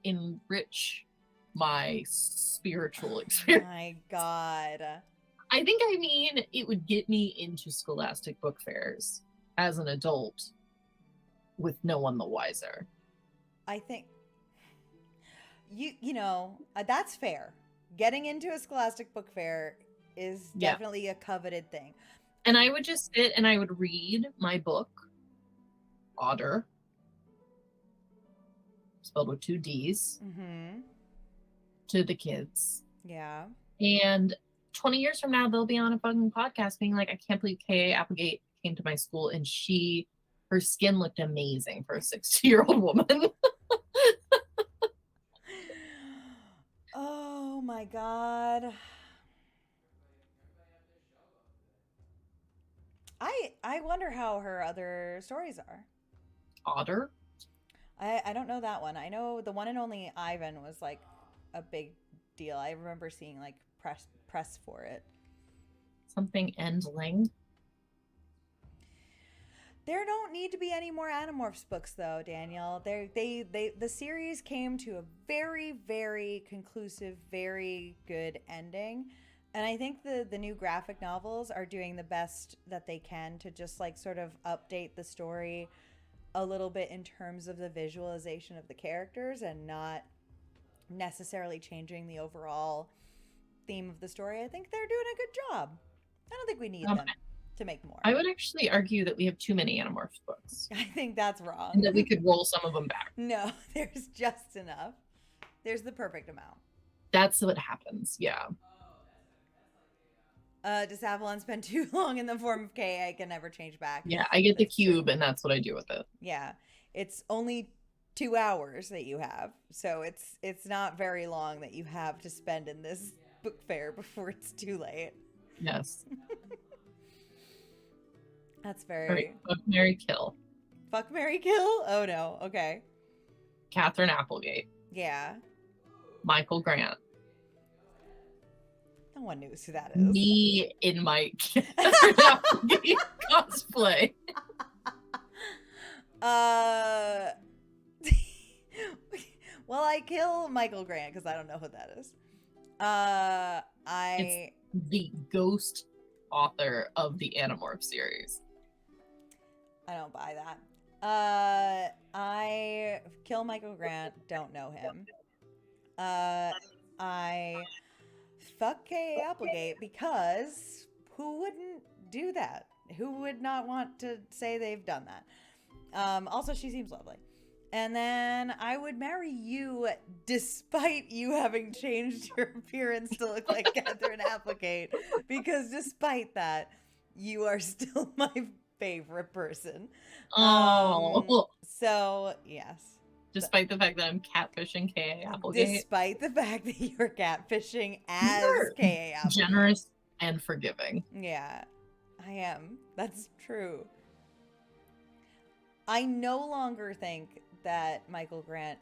enrich my spiritual experience. My God. I think it would get me into Scholastic Book Fairs as an adult with no one the wiser. I think you know, that's fair. Getting into a Scholastic Book Fair is definitely a coveted thing. And I would just sit and I would read my book, Otter, spelled with 2 D's, to the kids. Yeah. And 20 years from now, they'll be on a fucking podcast being like, I can't believe K.A. Applegate came to my school and her skin looked amazing for a 60-year-old woman. Oh my God. I wonder how her other stories are. Otter? I don't know that one. I know the one and only Ivan was like a big deal. I remember seeing like press for it. Something endling. There don't need to be any more Animorphs books, though, Daniel. The series came to a very, very conclusive, very good ending. And I think the new graphic novels are doing the best that they can to just like sort of update the story a little bit in terms of the visualization of the characters and not necessarily changing the overall theme of the story. I think they're doing a good job. I don't think we need them to make more. I would actually argue that we have too many Animorphs books. I think that's wrong. And that we could roll some of them back. No, there's just enough. There's the perfect amount. That's what happens, yeah. Does Avalon spend too long in the form of K? I can never change back. Yeah, I get the cube and that's what I do with it. Yeah. It's only 2 hours that you have. So it's not very long that you have to spend in this book fair before it's too late. Yes. That's very... Right. Fuck, marry, kill. Fuck, marry, kill? Oh, no. Okay. Catherine Applegate. Yeah. Michael Grant. No one knows who that is. Me in my Catherine Applegate cosplay. Well, I kill Michael Grant because I don't know who that is. It's the ghost author of the Animorph series. I don't buy that. I kill Michael Grant, don't know him. I fuck K. Applegate because who wouldn't do that? Who would not want to say they've done that? Also, she seems lovely. And then I would marry you despite you having changed your appearance to look like Catherine Applegate. Because despite that, you are still my favorite person. So, yes. Despite the fact that I'm catfishing K.A. Applegate. Despite the fact that you're catfishing as K.A. Applegate. Generous and forgiving. Yeah, I am. That's true. I no longer think that Michael Grant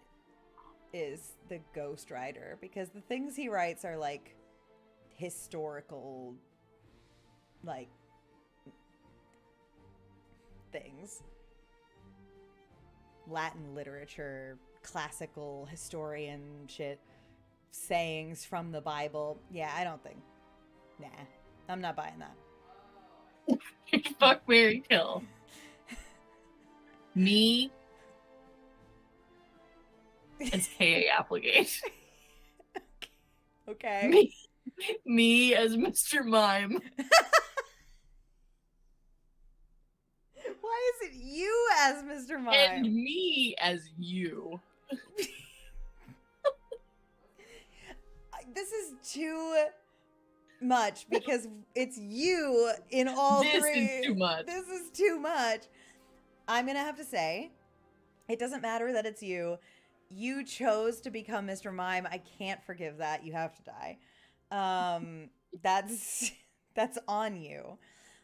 is the Ghost Rider because the things he writes are like historical, like, things. Latin literature, classical historian shit, sayings from the Bible. Yeah, I don't think. Nah, I'm not buying that. Fuck, marry, kill. Me as K.A. Applegate. Okay. Me as Mr. Mime. Why is it you as Mr. Mime? And me as you. This is too much because it's you in all three. This is too much. This is too much. I'm going to have to say, it doesn't matter that it's you. You chose to become Mr. Mime. I can't forgive that. You have to die. That's on you.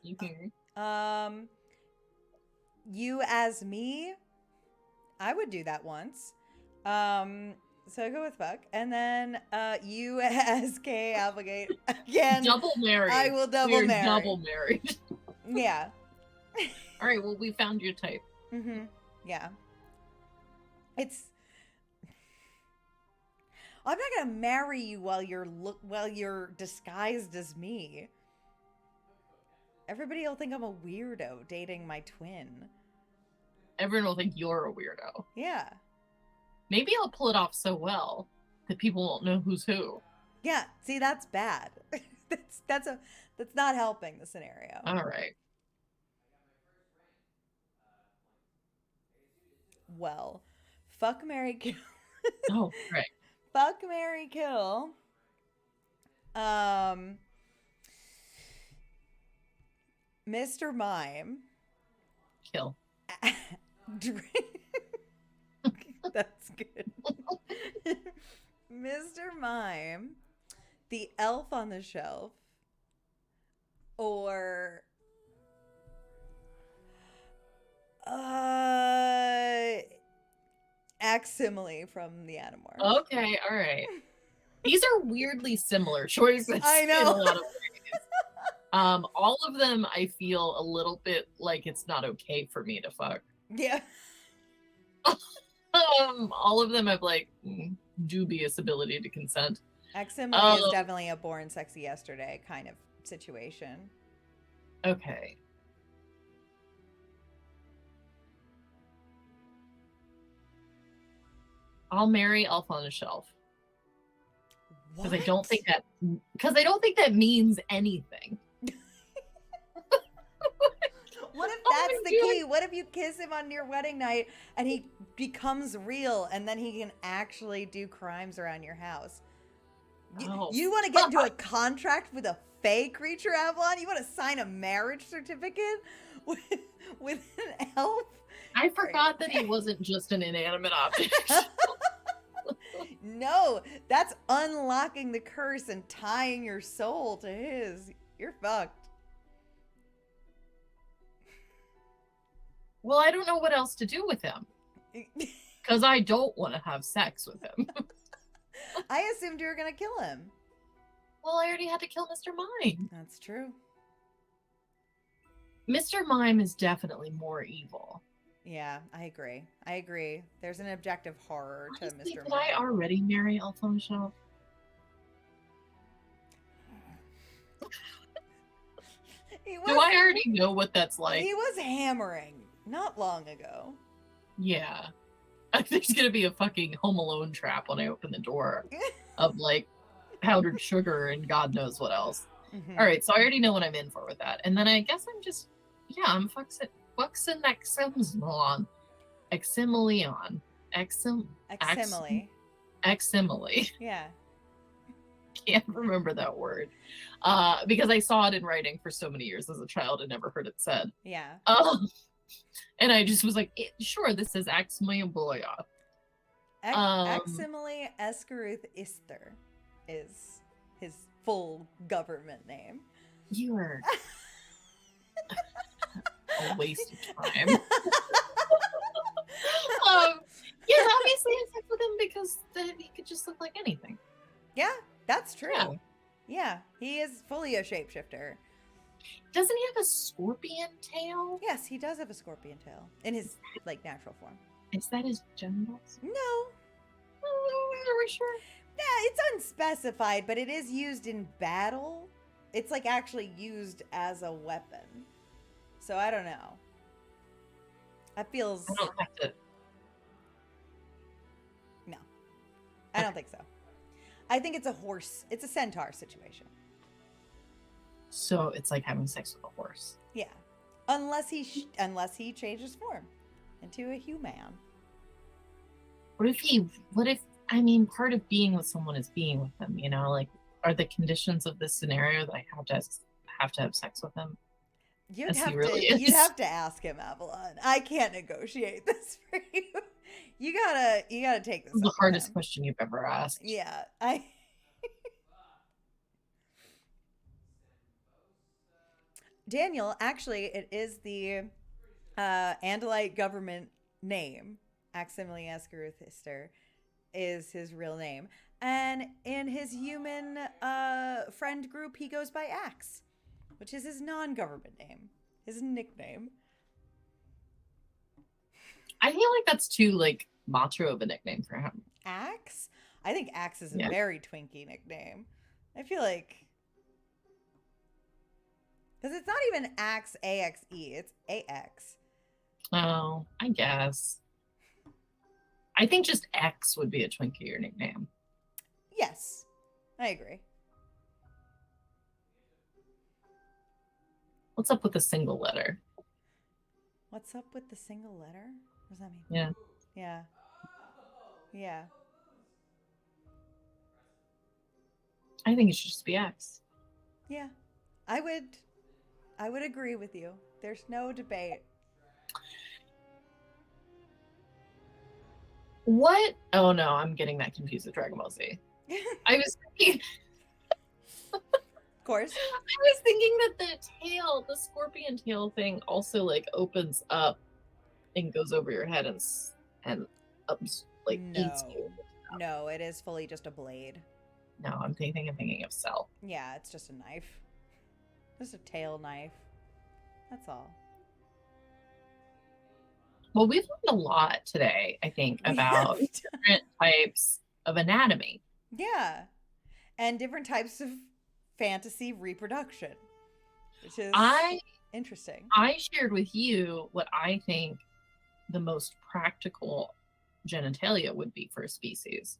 Mm-hmm. You as me, I would do that once. So I go with fuck. And then you as K. Applegate. Again. Double married. I will double marry. Double married. Yeah. All right, well, we found your type. Mm-hmm. Yeah. I'm not gonna marry you while you're disguised as me. Everybody will think I'm a weirdo dating my twin. Everyone will think you're a weirdo. Yeah. Maybe I'll pull it off so well that people won't know who's who. Yeah. See, that's bad. that's not helping the scenario. All right. Well, fuck, marry, kill. Oh, right. Fuck, marry, kill. Mr. Mime. Kill. That's good. Mr. Mime, the elf on the shelf, or Aximile from the Animorphs. Okay, all right. These are weirdly similar choices. I know. In a lot of ways. All of them I feel a little bit like it's not okay for me to fuck. Yeah. All of them have like dubious ability to consent. Aximile is definitely a Born Sexy Yesterday kind of situation. Okay. I'll marry Elf on a Shelf. Because I don't think that means anything. What if that's the key? What if you kiss him on your wedding night and he becomes real and then he can actually do crimes around your house? You want to get into a contract with a fey creature, Avalon? You want to sign a marriage certificate with an elf? I forgot that he wasn't just an inanimate object. No, that's unlocking the curse and tying your soul to his. You're fucked. Well, I don't know what else to do with him. Because I don't want to have sex with him. I assumed you were going to kill him. Well, I already had to kill Mr. Mime. That's true. Mr. Mime is definitely more evil. Yeah, I agree. There's an objective horror to Honestly, Mr. Did Mime. I already marry Elf on the Shelf? Do I already know what that's like? He was hammering not long ago. Yeah. There's going to be a fucking Home Alone trap when I open the door of like powdered sugar and God knows what else. Mm-hmm. All right, so I already know what I'm in for with that. And then I guess I'm just, I'm fuxing Aximilion. Aximile. Yeah. Can't remember that word. Because I saw it in writing for so many years as a child and never heard it said. Yeah. And I just was like, sure, this is Aximilion Boya. Aximile Escaruth Ister is his full government name. You are a waste of time. Yeah, obviously I sex with him because he could just look like anything. Yeah, that's true. Yeah, he is fully a shapeshifter. Doesn't he have a scorpion tail? Yes, he does have a scorpion tail in his like natural form. Is that his genitals? No. Are we sure? Yeah, it's unspecified, but it is used in battle. It's like actually used as a weapon. So I don't know. That feels. I don't have to. No, I don't think so. I think it's a horse. It's a centaur situation. So it's like having sex with a horse. Yeah, unless he changes form into a human. What if I mean, part of being with someone is being with them, you know, like, are the conditions of this scenario that I have to have sex with him? You'd have to ask him, Avalon. I can't negotiate this for you. You gotta take this. This is the hardest question you've ever asked. Yeah, Daniel, actually, it is the Andalite government name. Aximile Escaruthister is his real name. And in his human friend group, he goes by Axe, which is his non-government name, his nickname. I feel like that's too, like, macho of a nickname for him. Axe? I think Axe is a very twinky nickname. I feel like... Because it's not even Axe, A-X-E. It's A-X. Oh, I guess. I think just X would be a twinkier nickname. Yes, I agree. What's up with the single letter? What's up with the single letter? What does that mean? Yeah. Yeah. Yeah. I think it should just be X. Yeah. I would agree with you. There's no debate. What? Oh no, I'm getting that confused with Dragon Ball Z. I was thinking... Of course. I was thinking that the scorpion tail thing also like opens up and goes over your head and like eats you. No, it is fully just a blade. No, I'm thinking of Cell. Yeah, it's just a knife. Just a tail knife. That's all. Well, we've learned a lot today, I think, about different types of anatomy. Yeah. And different types of fantasy reproduction, which is interesting. I shared with you what I think the most practical genitalia would be for a species.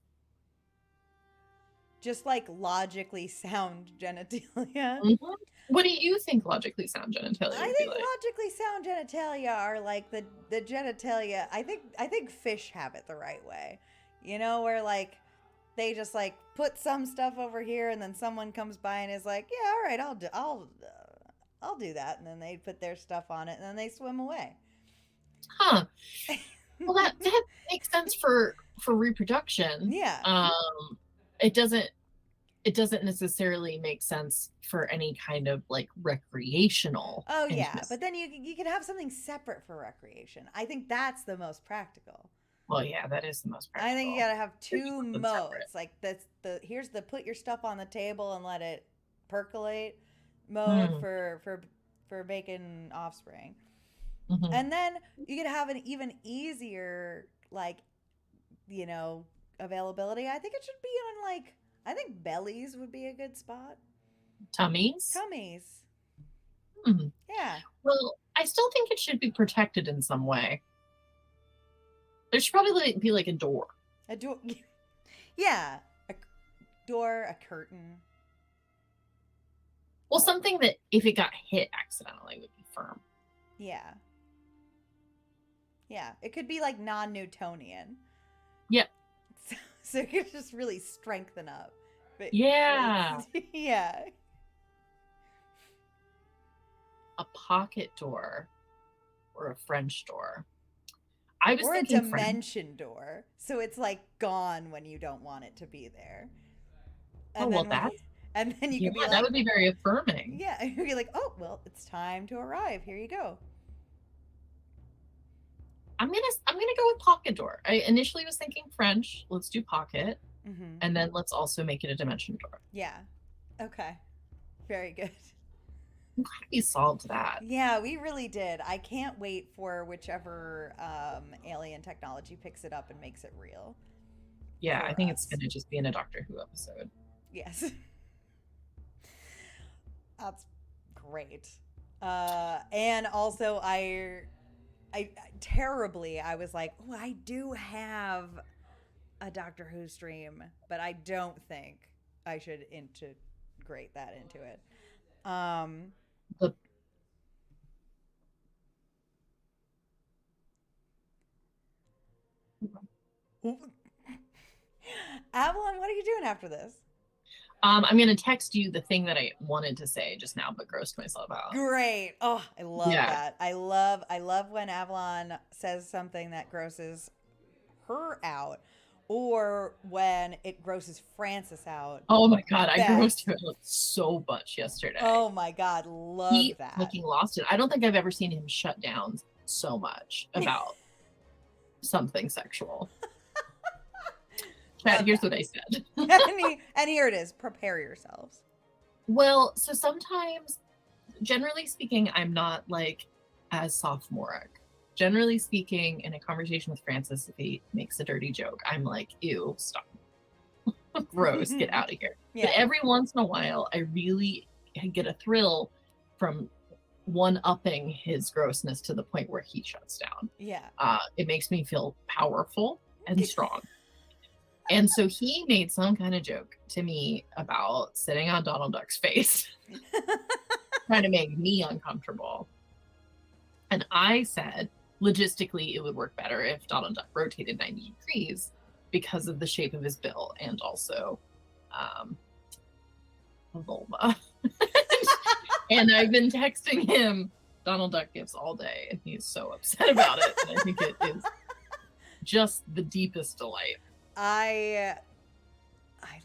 Just like logically sound genitalia. Mm-hmm. What do you think logically sound genitalia I would think be like? logically sound genitalia are like the genitalia. I think fish have it the right way. You know, where like they just like put some stuff over here, and then someone comes by and is like, "Yeah, all right, I'll do that," and then they put their stuff on it, and then they swim away. Huh. Well, that makes sense for reproduction. Yeah. It doesn't necessarily make sense for any kind of like recreational. Oh yeah, but then you could have something separate for recreation. I think that's the most practical. Well, yeah, that is the most practical. I think you gotta have two modes. Like here's the put your stuff on the table and let it percolate mode for making offspring. Mm-hmm. And then you could have an even easier like, you know, availability. I think it should be on like, I think bellies would be a good spot. Tummies. Mm-hmm. Yeah. Well, I still think it should be protected in some way. There should probably be like a door. A door. Yeah. A door, a curtain. Well, something that if it got hit accidentally would be firm. Yeah. Yeah. It could be like non-Newtonian. Yep. So it could just really strengthen up. But yeah. Yeah. A pocket door or a French door. I was thinking a dimension door. So it's like gone when you don't want it to be there. And well, that's... And then you could be like... that would be very affirming. Yeah. You'd be like, oh, well, it's time to arrive. Here you go. I'm gonna go with pocket door. I initially was thinking French. Let's do pocket. Mm-hmm. And then let's also make it a dimension door. Yeah. Okay. Very good. I'm glad we solved that. Yeah, we really did. I can't wait for whichever alien technology picks it up and makes it real. Yeah, I think it's going to just be in a Doctor Who episode. Yes. That's great. And also, I was like, oh, I do have a Doctor Who stream, but I don't think I should integrate that into it. Avalon, what are you doing after this? I'm going to text you the thing that I wanted to say just now, but grossed myself out. Great. Oh, I love that. I love when Avalon says something that grosses her out, or when it grosses Francis out. Oh my God, I grossed her out so much yesterday. Oh my God, love that. He fucking lost it. I don't think I've ever seen him shut down so much about something sexual. Chad, here's what I said. and here it is. Prepare yourselves. Well, so sometimes, generally speaking, I'm not like as sophomoric. Generally speaking, in a conversation with Francis, if he makes a dirty joke, I'm like, ew, stop. Gross, get out of here. Yeah. But every once in a while, I really get a thrill from one-upping his grossness to the point where he shuts down. Yeah. It makes me feel powerful and strong. And so he made some kind of joke to me about sitting on Donald Duck's face, trying to make me uncomfortable. And I said, logistically, it would work better if Donald Duck rotated 90 degrees because of the shape of his bill and also a vulva. And I've been texting him Donald Duck gifts all day, and he's so upset about it. And I think it is just the deepest delight. I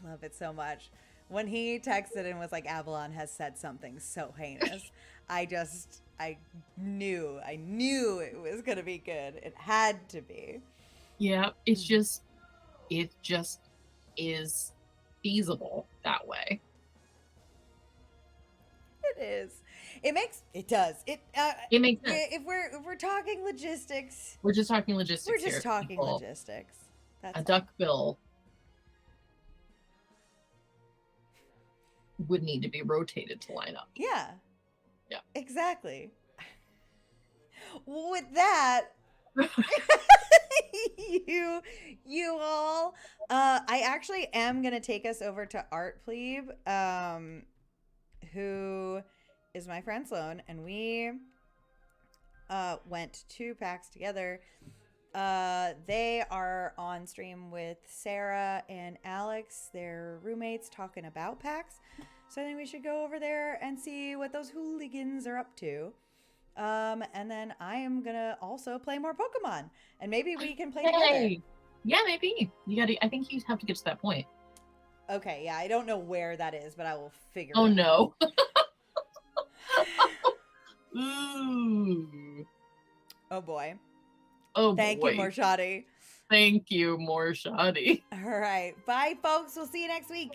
love it so much. When he texted and was like, Avalon has said something so heinous, I knew it was going to be good. It had to be. Yeah, it's just, it just is feasible that way. It is. It does. It makes sense. If we're talking logistics. We're just talking logistics. We're just talking logistics. That's a duckbill would need to be rotated to line up. Yeah. Yeah. Exactly. With that, you all, I actually am gonna take us over to Art Plebe, who is my friend Sloan, and we went to PAX together. They are on stream with Sarah and Alex, their roommates, talking about PAX. So I think we should go over there and see what those hooligans are up to. And then I am gonna also play more Pokemon, and maybe we can play together. Yeah, maybe. I think you have to get to that point. Okay, yeah, I don't know where that is, but I will figure it out. No. Ooh. Oh boy. Oh, Thank you, Morshadi. Thank you, Morshadi. All right. Bye, folks. We'll see you next week.